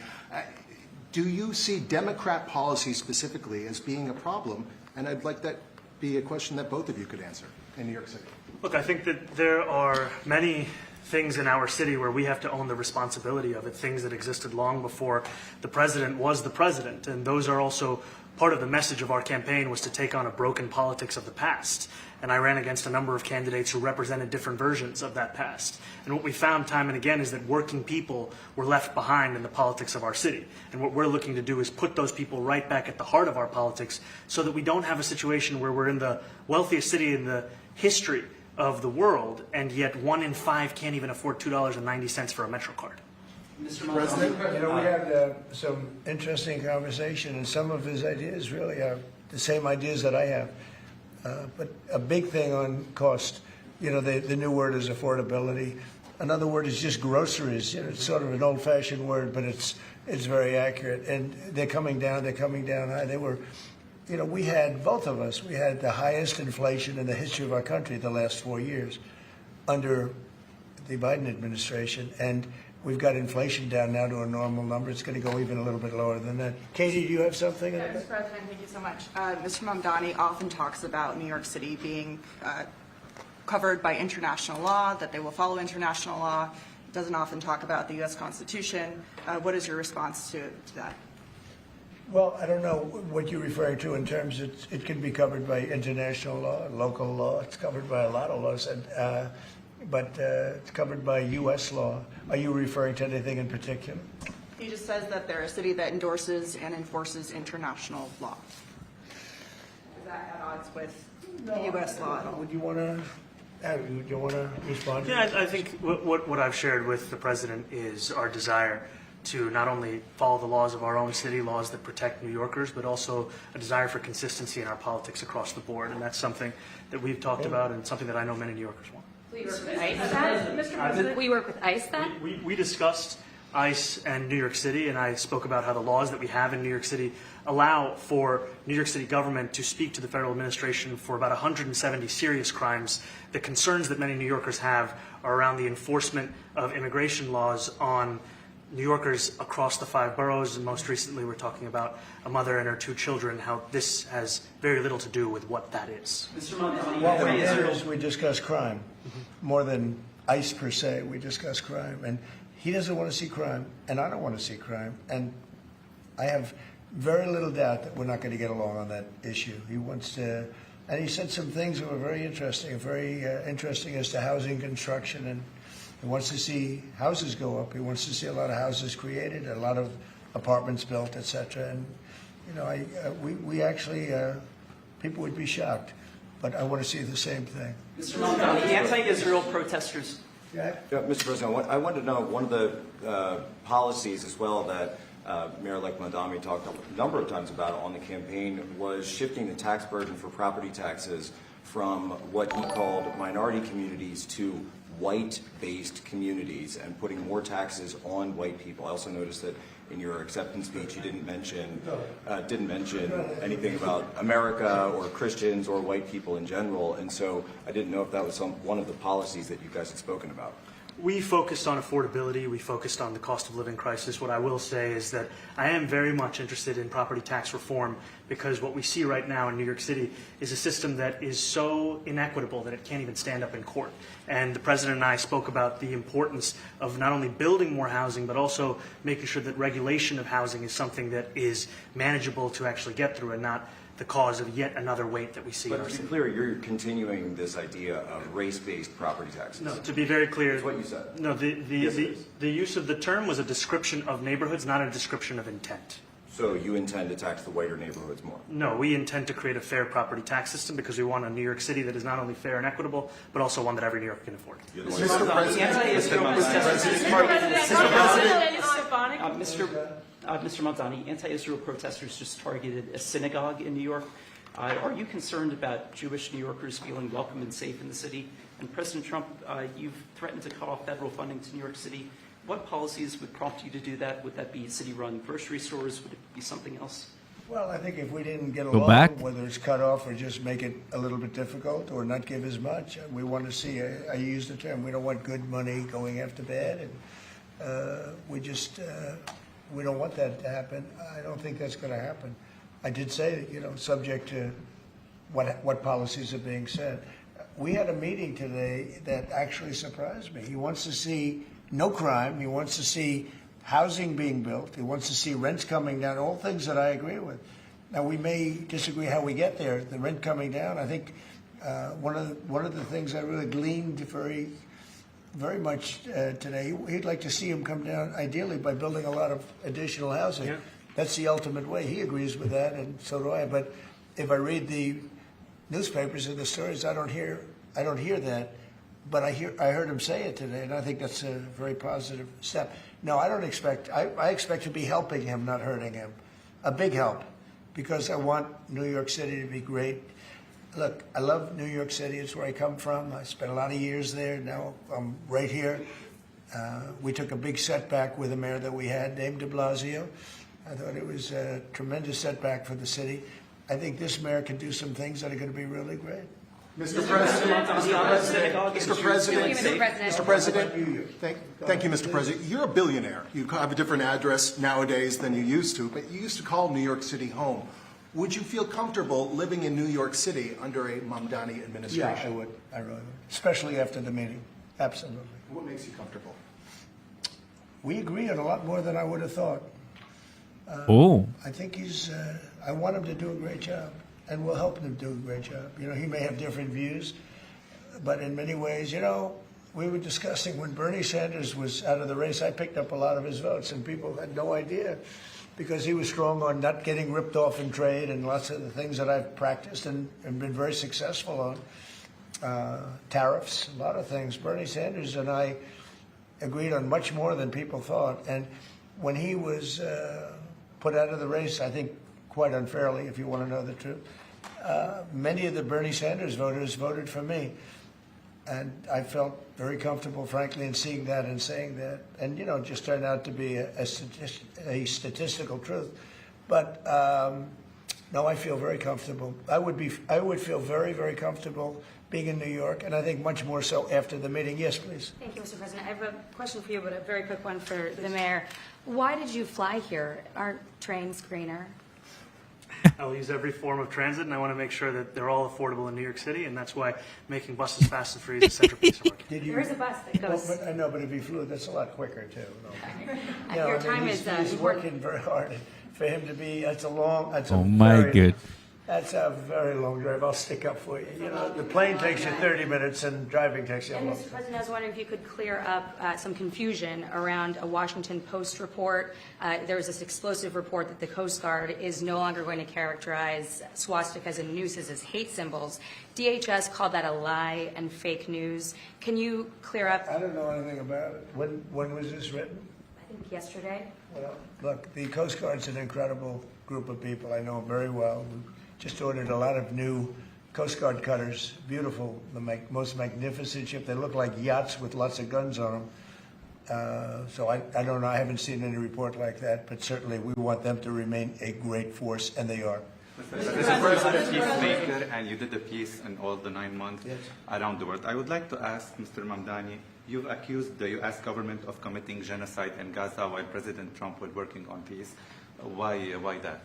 Do you see Democrat policy specifically as being a problem? And I'd like that be a question that both of you could answer in New York City. Look, I think that there are many things in our city where we have to own the responsibility of it, things that existed long before the president was the president. And those are also part of the message of our campaign, was to take on a broken politics of the past. And I ran against a number of candidates who represented different versions of that past. And what we found time and again is that working people were left behind in the politics of our city. And what we're looking to do is put those people right back at the heart of our politics so that we don't have a situation where we're in the wealthiest city in the history of the world, and yet 1 in 5 can't even afford $2.90 for a Metro card. Mr. President, we had some interesting conversation, and some of his ideas really are the same ideas that I have. But a big thing on cost, the new word is affordability. Another word is just groceries. It's sort of an old-fashioned word, but it's very accurate. And they're coming down high. They were, we had, both of us, we had the highest inflation in the history of our country the last 4 years under the Biden administration. And we've got inflation down now to a normal number. It's going to go even a little bit lower than that. Katie, do you have something? Mr. President, thank you so much. Mr. Mamdani often talks about New York City being covered by international law, that they will follow international law. Doesn't often talk about the U.S. Constitution. What is your response to that? Well, I don't know what you're referring to in terms of it can be covered by international law, local law. It's covered by a lot of laws. But it's covered by U.S. law. Are you referring to anything in particular? He just says that they're a city that endorses and enforces international law. Is that at odds with the U.S. law at all? Would you want to Do you want to respond to Yeah, that? I think what I've shared with the president is our desire to not only follow the laws of our own city, laws that protect New Yorkers, but also a desire for consistency in our politics across the board. And that's something that we've talked about and something that I know many New Yorkers want. Will you work with ICE then? Mr. President? Will you work with ICE then? We discussed ICE and New York City, and I spoke about how the laws that we have in New York City allow for New York City government to speak to the federal administration for about 170 serious crimes. The concerns that many New Yorkers have are around the enforcement of immigration laws on New Yorkers across the 5 boroughs, and most recently we're talking about a mother and her 2 children, how this has very little to do with what that is. What we did is we discussed crime, more than ICE per se. We discussed crime, and he doesn't want to see crime, and I don't want to see crime, and I have very little doubt that we're not going to get along on that issue. He wants to, and he said some things that were very interesting as to housing construction, and he wants to see houses go up. He wants to see a lot of houses created, a lot of apartments built, etc. And you know, we actually people would be shocked, but I want to see the same thing. Mr. Mamdani, the anti-Israel protesters. Yeah, Mr. President, I wanted to know one of the policies as well that Mayor-elect Mamdani talked a number of times about on the campaign was shifting the tax burden for property taxes from what he called minority communities to white-based communities and putting more taxes on white people. I also noticed that in your acceptance speech you didn't mention anything about America or Christians or white people in general, and so I didn't know if that was one of the policies that you guys had spoken about. We focused on affordability. We focused on the cost of living crisis. What I will say is that I am very much interested in property tax reform because what we see right now in New York City is a system that is so inequitable that it can't even stand up in court. And the president and I spoke about the importance of not only building more housing, but also making sure that regulation of housing is something that is manageable to actually get through and not the cause of yet another weight that we see in our But to city. be clear, you're continuing this idea of race-based property taxes. No, to be very clear, That's what you said. No, Yes, it is. the use of the term was a description of neighborhoods, not a description of intent. So you intend to tax the whiter neighborhoods more? No, we intend to create a fair property tax system because we want a New York City that is not only fair and equitable, but also one that every New Yorker can afford. Mr. Mamdani, anti-Israel protesters just targeted a synagogue in New York. Are you concerned about Jewish New Yorkers feeling welcome and safe in the city? And President Trump, you've threatened to cut off federal funding to New York City. What policies would prompt you to do that? Would that be city-run grocery stores? Would it be something else? Well, I think if we didn't get Go along, back. whether it's cut off or just make it a little bit difficult or not give as much, we want to see, I use the term, we don't want good money going after bad, and we don't want that to happen. I don't think that's going to happen. I did say that, subject to what policies are being said. We had a meeting today that actually surprised me. He wants to see no crime. He wants to see housing being built. He wants to see rents coming down, all things that I agree with. Now, we may disagree how we get there, the rent coming down. I think one of the things I really gleaned very much today, he'd like to see him come down, ideally, by building a lot of additional housing. Yeah. That's the ultimate way. He agrees with that, and so do I. But if I read the newspapers and the stories, I don't hear that. But I heard him say it today, and I think that's a very positive step. No, I don't expect. I expect to be helping him, not hurting him. A big help, because I want New York City to be great. Look, I love New York City. It's where I come from. I spent a lot of years there. Now I'm right here. We took a big setback with the mayor that we had, named de Blasio. I thought it was a tremendous setback for the city. I think this mayor can do some things that are going to be really great. Mr. President, thank you, Mr. President. You're a billionaire. You have a different address nowadays than you used to, but you used to call New York City home. Would you feel comfortable living in New York City under a Mamdani administration? Yeah, I would. I really would. Especially after the meeting. Absolutely. What makes you comfortable? We agree on a lot more than I would have thought. I think I want him to do a great job, and we'll help him do a great job. He may have different views, but in many ways, we were discussing when Bernie Sanders was out of the race, I picked up a lot of his votes, and people had no idea because he was strong on not getting ripped off in trade and lots of the things that I've practiced and been very successful on. tariffs, a lot of things. Bernie Sanders and I agreed on much more than people thought. And when he was put out of the race, I think quite unfairly, if you want to know the truth, many of the Bernie Sanders voters voted for me. And I felt very comfortable, frankly, in seeing that and saying that. And, it just turned out to be a statistical truth. But no, I feel very comfortable. I would feel very, very comfortable being in New York, and I think much more so after the meeting. Yes, please. Thank you, Mr. President. I have a question for you, but a very quick one for the mayor. Why did you fly here? Aren't trains greener? I'll use every form of transit, and I want to make sure that they're all affordable in New York City, and that's why making buses fast and free is a central piece of work. There is a bus that goes. Well, I know, but if he flew, that's a lot quicker, too. Your time is he's working very hard. For him to be, that's a very long drive. I'll stick up for you. The plane takes you 30 minutes and driving takes you a And long Mr. time. President, I was wondering if you could clear up some confusion around a Washington Post report. There was this explosive report that the Coast Guard is no longer going to characterize swastikas and nooses as hate symbols. DHS called that a lie and fake news. Can you clear up? I don't know anything about it. When was this written? I think yesterday. Well, look, the Coast Guard's an incredible group of people. I know them very well. We just ordered a lot of new Coast Guard cutters, beautiful, the most magnificent ship. They look like yachts with lots of guns on them. So I don't know. I haven't seen any report like that, but certainly we want them to remain a great force, and they are. Mr. President, peacemaker, and you did the peace in all the 9 months around the world. I would like to ask Mr. Mamdani, you've accused the U.S. government of committing genocide in Gaza while President Trump was working on peace. Why that?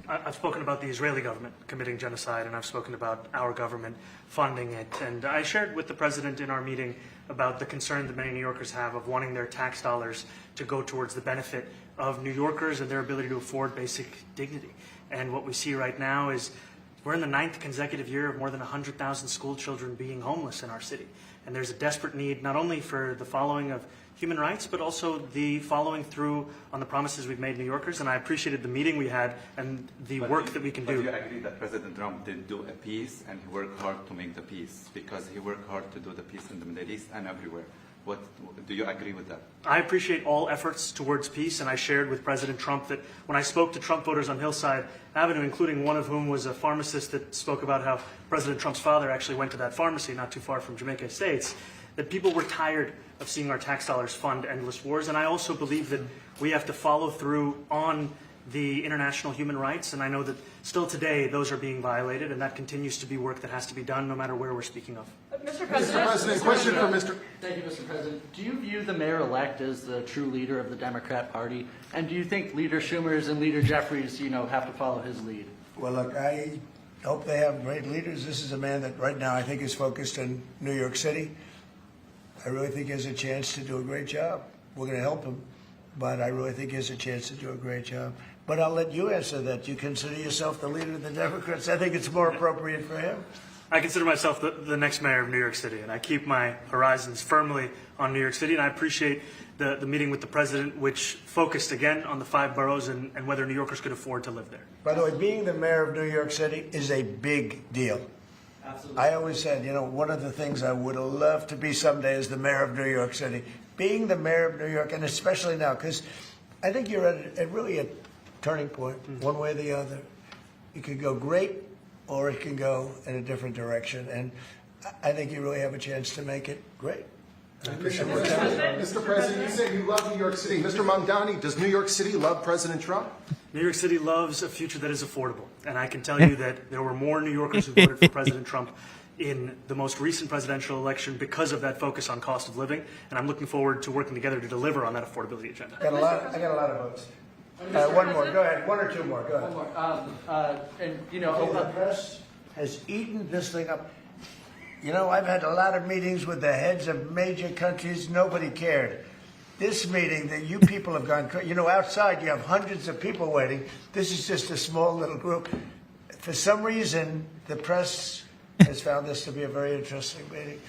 I've spoken about the Israeli government committing genocide, and I've spoken about our government funding it. And I shared with the president in our meeting about the concern that many New Yorkers have of wanting their tax dollars to go towards the benefit of New Yorkers and their ability to afford basic dignity. And what we see right now is we're in the 9th consecutive year of more than 100,000 school children being homeless in our city. And there's a desperate need not only for the following of human rights, but also the following through on the promises we've made New Yorkers. And I appreciated the meeting we had and the work that we can do. Do you agree that President Trump did do a peace and he worked hard to make the peace? Because he worked hard to do the peace in the Middle East and everywhere. Do you agree with that? I appreciate all efforts towards peace, and I shared with President Trump that when I spoke to Trump voters on Hillside Avenue, including one of whom was a pharmacist that spoke about how President Trump's father actually went to that pharmacy not too far from Jamaica Estates, that people were tired of seeing our tax dollars fund endless wars. And I also believe that we have to follow through on the international human rights, and I know that still today those are being violated, and that continues to be work that has to be done no matter where we're speaking of. Mr. President, question for Mr. Thank you, Mr. President. Do you view the mayor-elect as the true leader of the Democrat Party? And do you think Leader Schumer's and Leader Jeffries, have to follow his lead? Well, look, I hope they have great leaders. This is a man that right now I think is focused in New York City. I really think he has a chance to do a great job. We're going to help him, but I really think he has a chance to do a great job. But I'll let you answer that. You consider yourself the leader of the Democrats. I think it's more appropriate for him. I consider myself the next mayor of New York City, and I keep my horizons firmly on New York City, and I appreciate the meeting with the president, which focused again on the 5 boroughs and whether New Yorkers could afford to live there. By the way, being the mayor of New York City is a big deal. Absolutely. I always said, one of the things I would have loved to be someday is the mayor of New York City. Being the mayor of New York, and especially now, because I think you're at really a turning point, one way or the other. It could go great, or it can go in a different direction. And I think you really have a chance to make it great. Mr. President, you said you love New York City. Mr. Mamdani, does New York City love President Trump? New York City loves a future that is affordable. And I can tell you that there were more New Yorkers who voted for President Trump in the most recent presidential election because of that focus on cost of living. And I'm looking forward to working together to deliver on that affordability agenda. I got a lot of votes. One more. Go ahead. 1 or 2 more. Go ahead. One more. The press has eaten this thing up. I've had a lot of meetings with the heads of major countries. Nobody cared. This meeting that you people have gone crazy. Outside you have hundreds of people waiting. This is just a small little group. For some reason, the press has found this to be a very interesting meeting.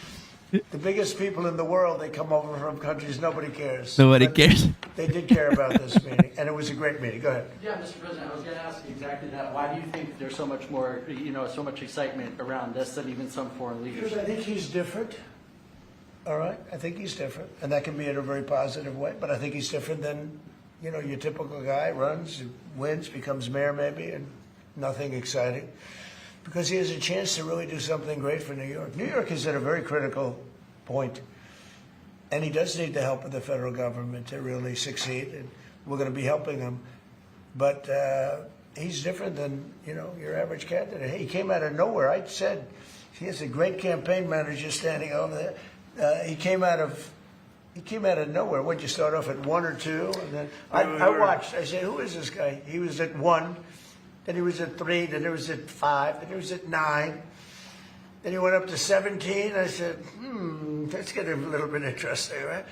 The biggest people in the world, they come over from countries nobody cares. Nobody But cares. They did care about this meeting, and it was a great meeting. Go ahead. Yeah, Mr. President, I was going to ask you exactly that. Why do you think there's so much more, so much excitement around this than even some foreign leaders? Because I think he's different. All right, I think he's different, and that can be in a very positive way. But I think he's different than, your typical guy runs, wins, becomes mayor maybe, and nothing exciting. Because he has a chance to really do something great for New York. New York is at a very critical point, and he does need the help of the federal government to really succeed, and we're going to be helping him. But he's different than, your average candidate. He came out of nowhere. I said he has a great campaign manager standing over there. He came out of nowhere. What'd you start off at 1 or 2? And then I watched. I said, who is this guy? He was at 1. Then he was at 3, then he was at 5, then he was at 9. Then he went up to 17. I said, that's getting a little bit interesting, right?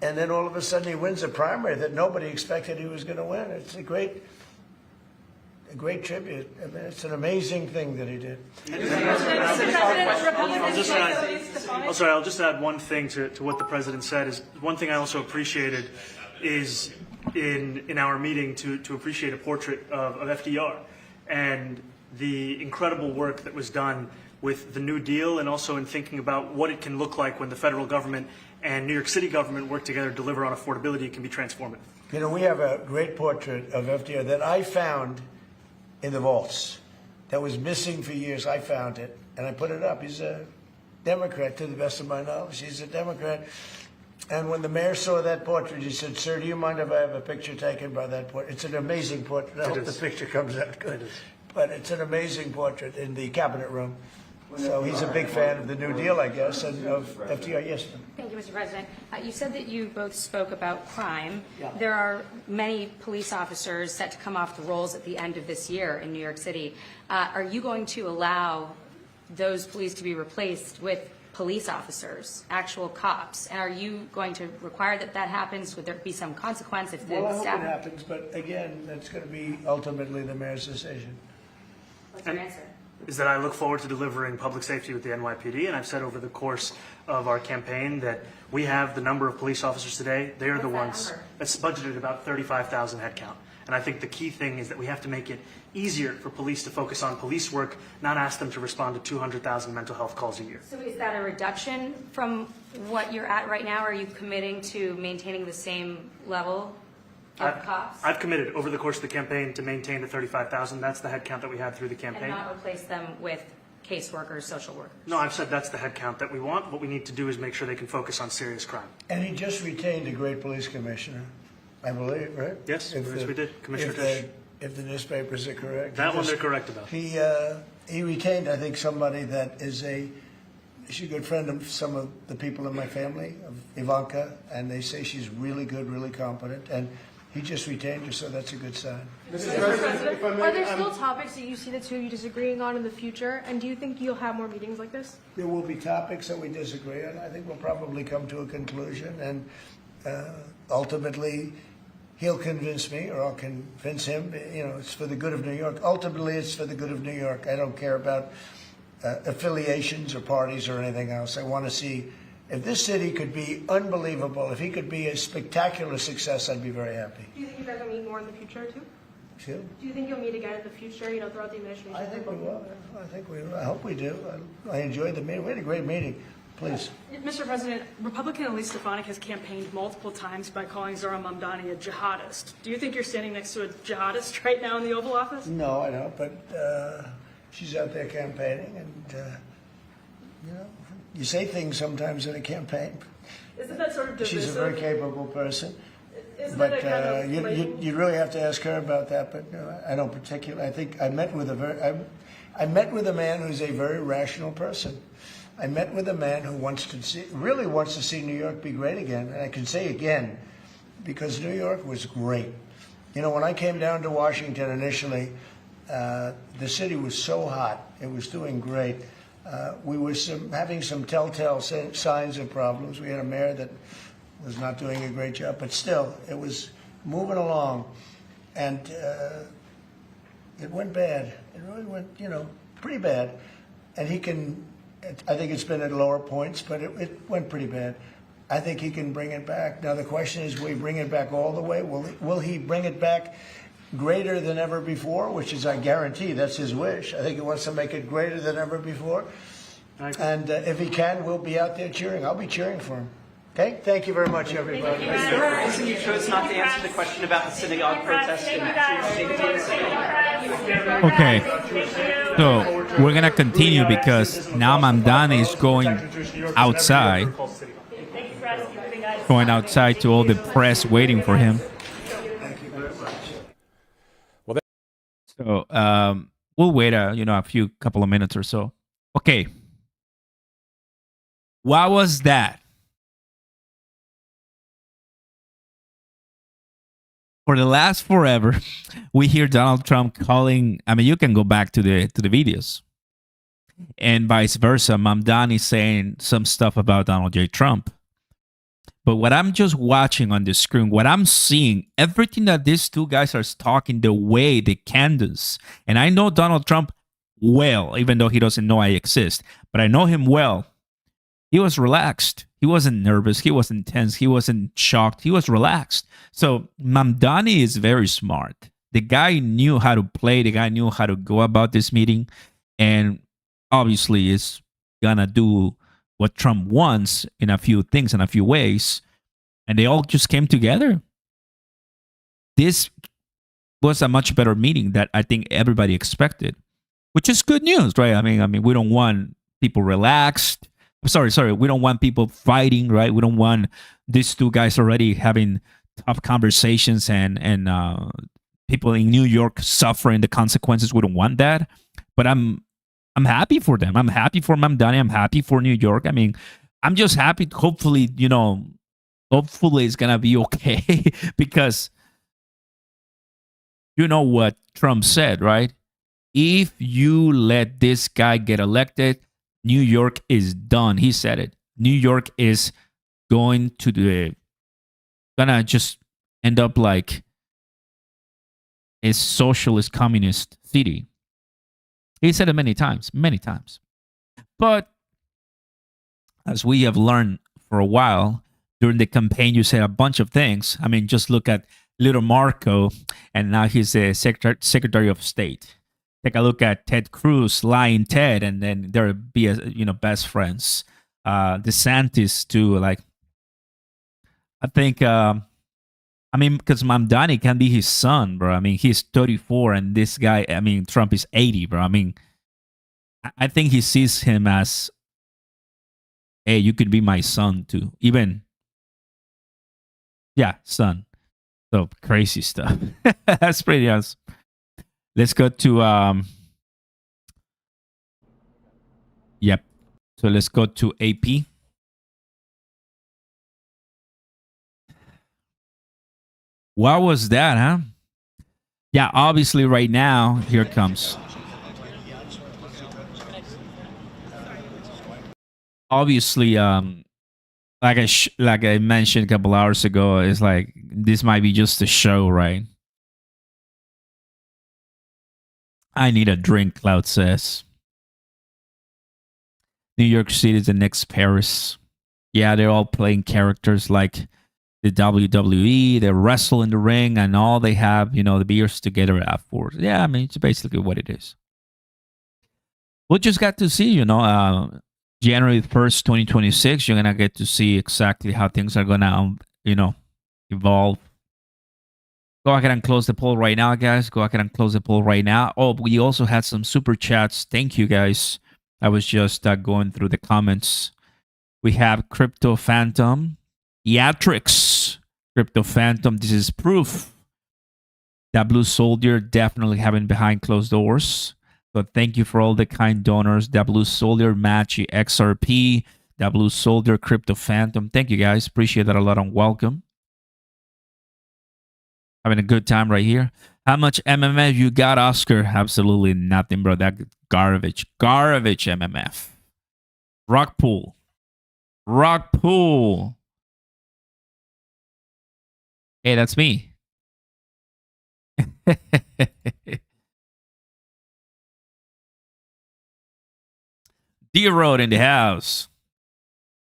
And then all of a sudden he wins a primary that nobody expected he was going to win. It's a great tribute. I mean, it's an amazing thing that he did. I'll just add one thing to what the president said. Is one thing I also appreciated is in our meeting to appreciate a portrait of FDR and the incredible work that was done with the New Deal, and also in thinking about what it can look like when the federal government and New York City government work together to deliver on affordability. It can be transformative. We have a great portrait of FDR that I found in the vaults that was missing for years. I found it, and I put it up. He's a Democrat, to the best of my knowledge. He's a Democrat. And when the mayor saw that portrait, he said, sir, do you mind if I have a picture taken by that portrait? It's an amazing portrait. I hope the picture comes out good. But it's an amazing portrait in the cabinet room. So he's a big fan of the New Deal, I guess, and of FDR. Yes, ma'am. Thank you, Mr. President. You said that you both spoke about crime. Yeah. There are many police officers set to come off the rolls at the end of this year in New York City. Are you going to allow those police to be replaced with police officers, actual cops? And are you going to require that happens? Would there be some consequence if the Well, I hope staff... it happens, but again, that's going to be ultimately the mayor's decision. What's your answer? Is that I look forward to delivering public safety with the NYPD, and I've said over the course of our campaign that we have the number of police officers today. They are the ones that's budgeted about 35,000 headcount. And I think the key thing is that we have to make it easier for police to focus on police work, not ask them to respond to 200,000 mental health calls a year. So is that a reduction from what you're at right now? Are you committing to maintaining the same level of cops? I've committed over the course of the campaign to maintain the 35,000. That's the headcount that we had through the campaign. And not replace them with caseworkers, social workers? No, I've said that's the headcount that we want. What we need to do is make sure they can focus on serious crime. And he just retained a great police commissioner, I believe, right? Yes, we did. Commissioner Tisch. If the newspapers are correct. That one they're correct about. He retained, I think, somebody that is she's a good friend of some of the people in my family, of Ivanka, and they say she's really good, really competent, and he just retained her, so that's a good sign. Mr. President, are there still topics that you see the two of you disagreeing on in the future, and do you think you'll have more meetings like this? There will be topics that we disagree on. I think we'll probably come to a conclusion, and ultimately, he'll convince me, or I'll convince him. It's for the good of New York. Ultimately, it's for the good of New York. I don't care about affiliations or parties or anything else. I want to see if this city could be unbelievable. If he could be a spectacular success, I'd be very happy. Do you think you guys will meet more in the future, too? Sure. Do you think you'll meet again in the future, throughout the administration? I think we will. I hope we do. I enjoyed the meeting. We had a great meeting. Please. Mr. President, Republican Elise Stefanik has campaigned multiple times by calling Zohran Mamdani a jihadist. Do you think you're standing next to a jihadist right now in the Oval Office? No, I don't, but she's out there campaigning, and, you say things sometimes in a campaign. Isn't that sort of divisive? She's a very capable person. Isn't But that kind of you really have to ask her about that. But I don't particularly. I think I met with a man who's a very rational person. I met with a man who really wants to see New York be great again. And I can say again, because New York was great. When I came down to Washington initially, the city was so hot. It was doing great. We were having some telltale signs of problems. We had a mayor that was not doing a great job, but still, it was moving along. And it went bad. It really went, pretty bad. And he can I think it's been at lower points, but it went pretty bad. I think he can bring it back. Now the question is, will he bring it back all the way? Will he bring it back greater than ever before? Which is, I guarantee, that's his wish. I think he wants to make it greater than ever before. And if he can, we'll be out there cheering. I'll be cheering for him. Okay? Thank you very much, everybody. Is there a reason you chose not to answer the question about the synagogue protest and Okay, so we're going to continue because now Mamdani is going outside. Going outside to all the press waiting for him. So we'll wait a couple of minutes or so. Okay. What was that? For the last forever, we hear Donald Trump calling. I mean, you can go back to the videos, and vice versa. Mamdani saying some stuff about Donald J. Trump. But what I'm just watching on the screen, what I'm seeing, everything that these two guys are talking, the way they canvas, and I know Donald Trump well, even though he doesn't know I exist, but I know him well. He was relaxed. He wasn't nervous. He wasn't tense. He wasn't shocked. He was relaxed. So Mamdani is very smart. The guy knew how to play. The guy knew how to go about this meeting. And obviously is going to do what Trump wants in a few things, in a few ways. And they all just came together. This was a much better meeting that I think everybody expected, which is good news, right? I mean, we don't want people relaxed. Sorry. We don't want people fighting, right? We don't want these two guys already having tough conversations and people in New York suffering the consequences. We don't want that. But I'm happy for them. I'm happy for Mamdani. I'm happy for New York. I mean, I'm just happy. Hopefully it's gonna be okay because you know what Trump said, right? If you let this guy get elected, New York is done. He said it. New York is gonna just end up like a socialist communist city. He said it many times. But as we have learned for a while, during the campaign, you said a bunch of things. I mean, just look at little Marco, and now he's a Secretary of State. Take a look at Ted Cruz, lying Ted, and then they'll be best friends. DeSantis too. Like, I think, because Mamdani can be his son, bro. I mean, he's 34, and this guy, Trump is 80, bro. I mean, I think he sees him as, hey, you could be my son too. Even, yeah, son. So crazy stuff. That's pretty awesome. Let's go to yep. So let's go to AP. What was that, huh? Yeah, obviously right now, here it comes. Obviously, like I mentioned a couple hours ago, it's like this might be just a show, right? I need a drink, Cloud says. New York City is the next Paris. Yeah, they're all playing characters like the WWE. They wrestle in the ring, and all they have, the beers together afterwards. Yeah, I mean, it's basically what it is. We just got to see, January 1st, 2026, you're going to get to see exactly how things are going to, evolve. Go ahead and close the poll right now, guys. Go ahead and close the poll right now. Oh, we also had some super chats. Thank you, guys. I was just going through the comments. We have Crypto Phantom. Yatrix. Crypto Phantom. This is proof that Blue Soldier definitely having behind closed doors. So thank you for all the kind donors. That Blue Soldier, Matchy, XRP, That Blue Soldier, Crypto Phantom. Thank you, guys. Appreciate that a lot, and welcome. Having a good time right here. How much MMF you got, Oscar? Absolutely nothing, bro. That garbage. Garbage MMF. Rock pool. Rock pool. Hey, that's me. D-Road in the house.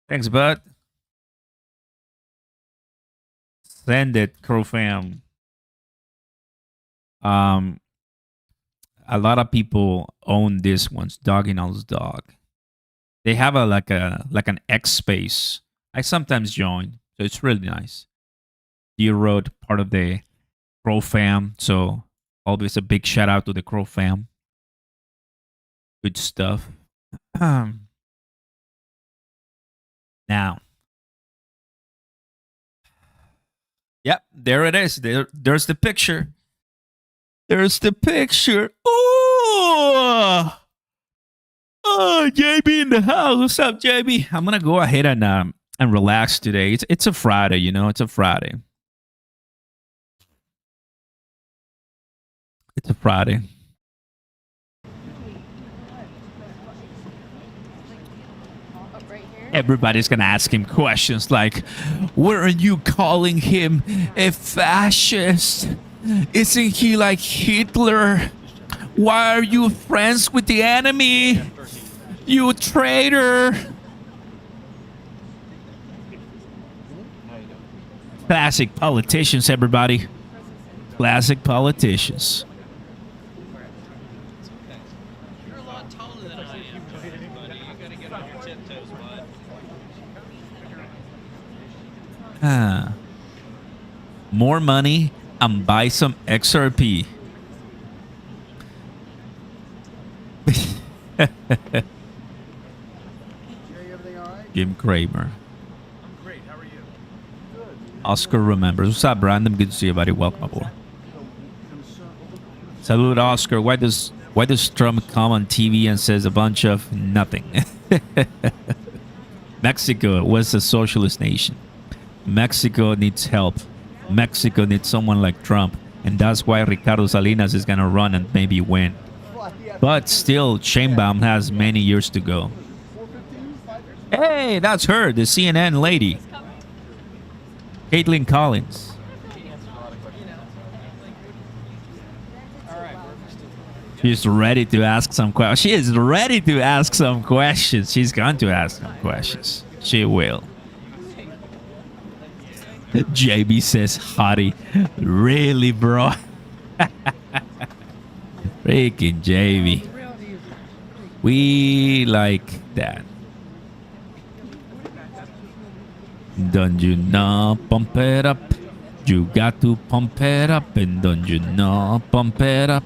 Thanks, bud. Send it, Crow fam. A lot of people own this one's Dogginal's dog. They have like an X space. I sometimes join, so it's really nice. D-Road, part of the Crow fam, so always a big shout out to the Crow fam. Good stuff. Now. Yep, there it is. There's the picture. There's the picture. Oh, JB in the house. What's up, JB? I'm gonna go ahead and relax today. It's a Friday, you know. It's a Friday. It's a Friday. Everybody's gonna ask him questions like, weren't you calling him a fascist? Isn't he like Hitler? Why are you friends with the enemy? You traitor. Classic politicians, everybody. Classic politicians. More money and buy some XRP. Jim Kramer. Great, how are you? Oscar remembers. What's up, Brandon? Good to see you, buddy. Welcome aboard. Salute, Oscar. Why does Trump come on TV and says a bunch of nothing? Mexico was a socialist nation. Mexico needs help. Mexico needs someone like Trump. And that's why Ricardo Salinas is going to run and maybe win. But still, Sheinbaum has many years to go. Hey, that's her, the CNN lady. Caitlin Collins. She's ready to ask some questions. She is ready to ask some questions. She's going to ask some questions. She will. JB says, hottie. Really, bro? Freaking JB. We like that. Don't you know, pump it up. You got to pump it up. And don't you know, pump it up.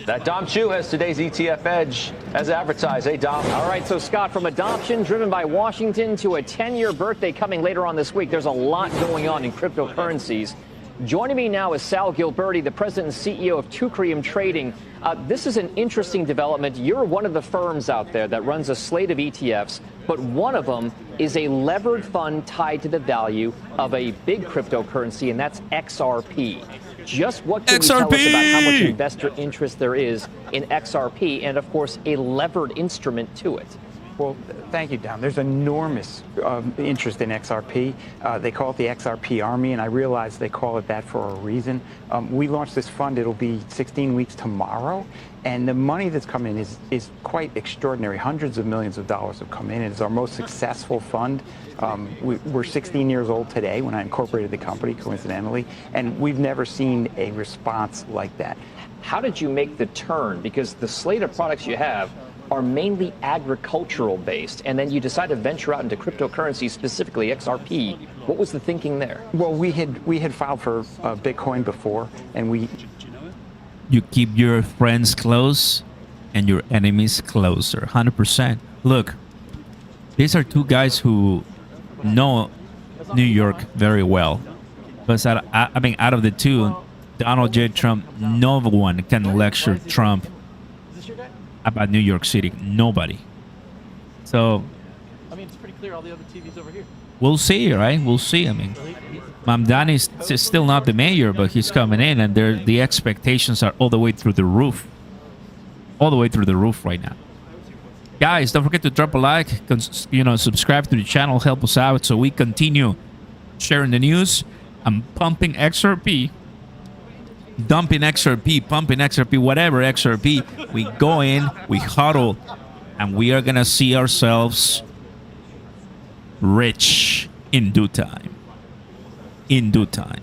That Dom Chu has today's ETF Edge as advertised. Hey, Dom. All right, so Scott, from adoption driven by Washington to a 10-year birthday coming later on this week, there's a lot going on in cryptocurrencies. Joining me now is Sal Gilberti, the president and CEO of Tucrium Trading. This is an interesting development. You're one of the firms out there that runs a slate of ETFs, but one of them is a levered fund tied to the value of a big cryptocurrency, and that's XRP. Just what can you tell us about how much investor interest there is in XRP and, of course, a levered instrument to it? Well, thank you, Dom. There's enormous interest in XRP. They call it the XRP Army, and I realize they call it that for a reason. We launched this fund. It'll be 16 weeks tomorrow, and the money that's come in is quite extraordinary. Hundreds of millions of dollars have come in. It's our most successful fund. We're 16 years old today when I incorporated the company, coincidentally, and we've never seen a response like that. How did you make the turn? Because the slate of products you have are mainly agricultural based, and then you decide to venture out into cryptocurrency, specifically XRP. What was the thinking there? Well, we had filed for Bitcoin before, and you keep your friends close and your enemies closer. 100%. Look, these are two guys who know New York very well. But I mean, out of the two, Donald J. Trump, no one can lecture Trump about New York City. Nobody. So, I mean, it's pretty clear all the other TVs over here. We'll see, right? We'll see. I mean, Mamdani is still not the mayor, but he's coming in, and the expectations are all the way through the roof. all the way through the roof right now. Guys, don't forget to drop a like, subscribe to the channel, help us out so we continue sharing the news. I'm pumping XRP, dumping XRP, pumping XRP, whatever XRP. We go in, we huddle, and we are going to see ourselves rich in due time. In due time.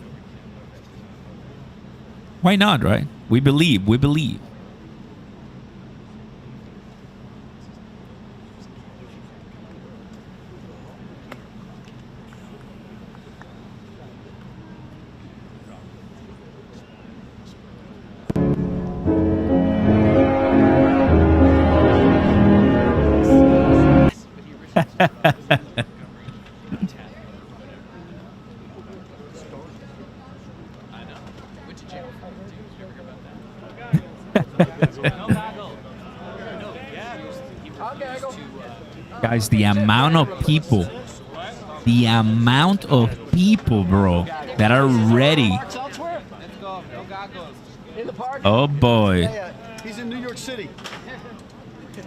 Why not, right? We believe, we believe. Guys, the amount of people, bro, that are ready. Oh boy. He's in New York City. He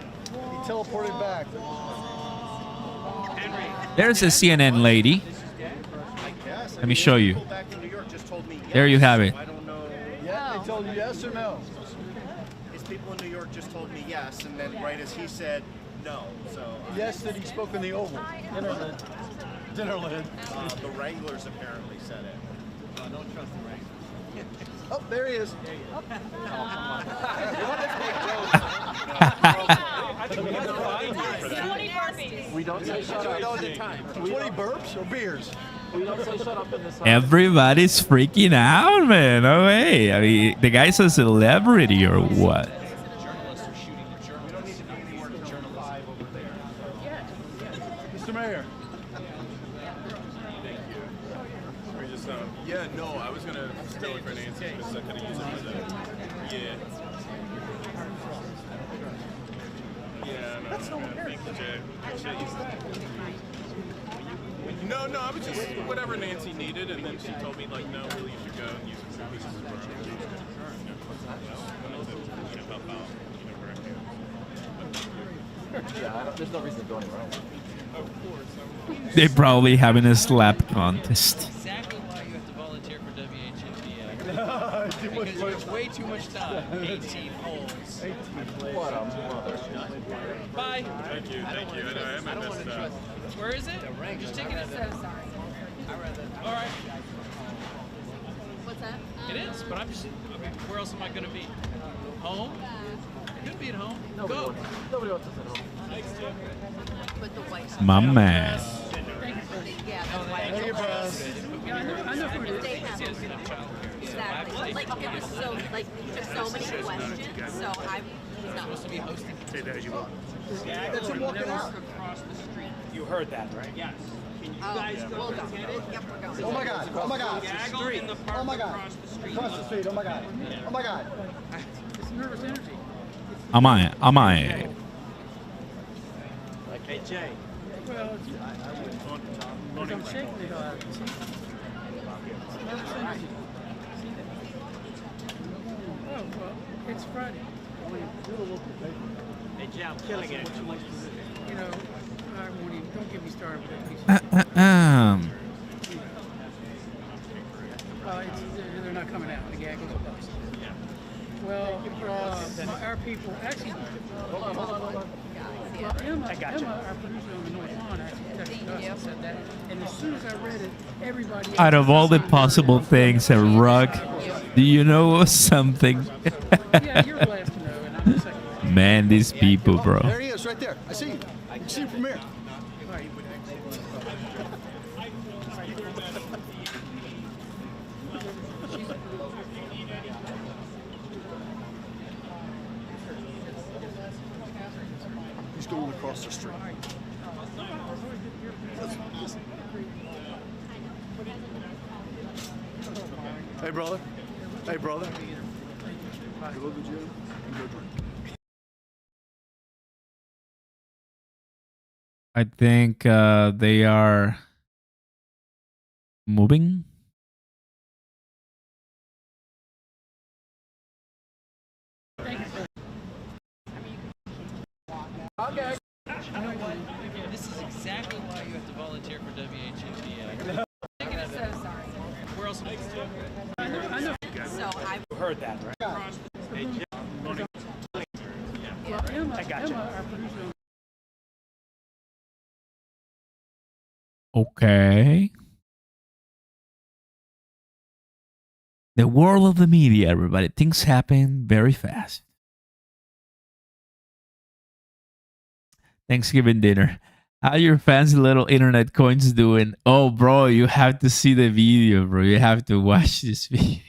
teleported back. There's a CNN lady. Let me show you. There you have it. Yeah, they told you yes or no? His people in New York just told me yes, and then right as he said no. So yes, that he spoke in the Oval. Dinnerland. The Wranglers apparently said it. Don't trust the Wranglers. Oh, there he is. We don't say shut up all the time. 20 burps or beers? We don't say shut up in this house. Everybody's freaking out, man. Oh, hey. I mean, the guy's a celebrity or what? Mr. Mayor. Yeah, no, I was gonna steal it for Nancy because I could have used it for the. Yeah. Yeah, no, thank you, Jay. Appreciate you. No, I was just whatever Nancy needed, and then she told me like, no, really, you should go and use it for pieces of her. Yeah, there's no reason to go anywhere else. Of course. They're probably having a slap contest. Exactly why you have to volunteer for WHMP. Because you have way too much time. 18 holes. 18 What Bye. Thank you. I messed up. Where is it? Just taking it. So sorry. All right. What's that? It is, but I'm just. Where else am I going to be? Home? Could be at home. Go. Nobody wants us at home. Thanks, Jim. With the white. My man. Yeah, that's why. Thank you, boss. I know who it is. Exactly. Like, it was so, like, there's so many questions, so I was not supposed to be hosting. Say that as you want. That's him walking out. Across the street. You heard that, right? Yes. Can you guys go We'll go. get it? Yep, we're going. Oh my God. Oh my God. Gaggle in the park Oh my God. across the street. Across the street. Oh my God. Oh my God. It's nervous energy. Am I? Like, hey, Jay. Well, because I'm shaking the hell out of it. See? It's nervous energy. See that? Oh, well, it's Friday. Hey, Jay, I'm killing it. You know, I won't even, don't get me started with that piece. They're not coming out. The gaggles are busted. Well, our people actually. Hold on. Well, Emma, our producer on the North Lawn, actually texted us and said that. And as soon as I read it, everybody. Out of all the possible things, a rug. Do you know something? Yeah, you're the last to know, and I'm the second. Man, these people, bro. There he is, right there. I see you. I see you from here. He's going across the street. Hey, brother. Hey, brother. Go to the gym and go drink. I think they are moving. You know what? This is exactly why you have to volunteer for WHMPA. I'm so sorry. Where else? I know. So I heard that, right? Well, Emma, I got you. Emma, our producer. Okay. The world of the media, everybody. Things happen very fast. Thanksgiving dinner. How your fancy little internet coins doing? Oh, bro, you have to see the video, bro. You have to watch this video.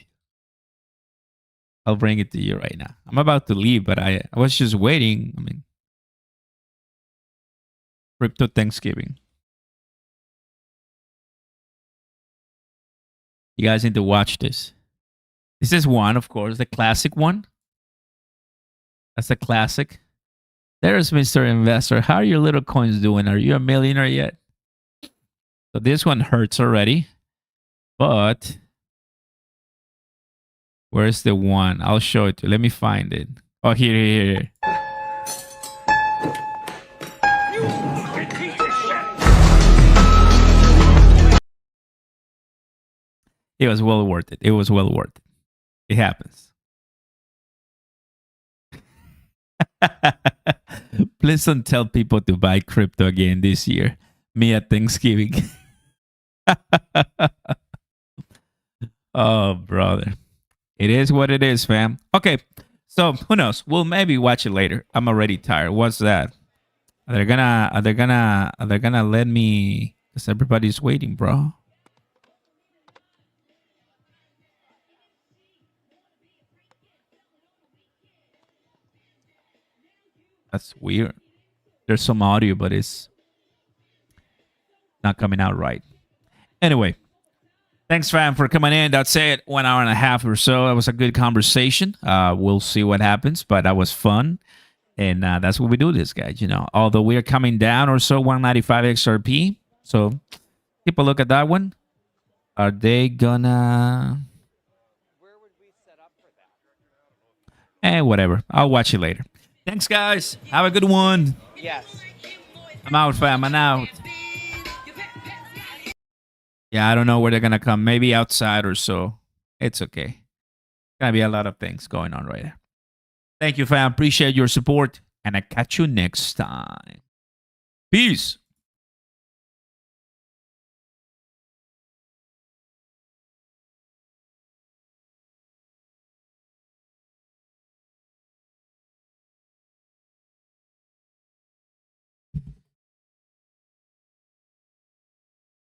I'll bring it to you right now. I'm about to leave, but I was just waiting. I mean, crypto Thanksgiving. You guys need to watch this. This is one, of course, the classic one. That's the classic. There's Mr. Investor. How are your little coins doing? Are you a millionaire yet? So this one hurts already. But where's the one? I'll show it to you. Let me find it. Oh, here. It was well worth it. It was well worth it. It happens. Please don't tell people to buy crypto again this year. Me at Thanksgiving. Oh, brother. It is what it is, fam. Okay, so who knows? We'll maybe watch it later. I'm already tired. What's that? Are they gonna let me? Because everybody's waiting, bro. That's weird. There's some audio, but it's not coming out right. Anyway, thanks, fam, for coming in. That's it. 1 hour and a half or so. That was a good conversation. We'll see what happens, but that was fun. And that's what we do this, guys. You know, although we're coming down or so, 195 XRP. So keep a look at that one. Are they gonna... whatever. I'll watch it later. Thanks, guys. Have a good one. Yes. I'm out, fam. I'm out. Yeah, I don't know where they're going to come. Maybe outside or so. It's okay. Gonna be a lot of things going on right there. Thank you, fam. Appreciate your support. And I catch you next time. Peace.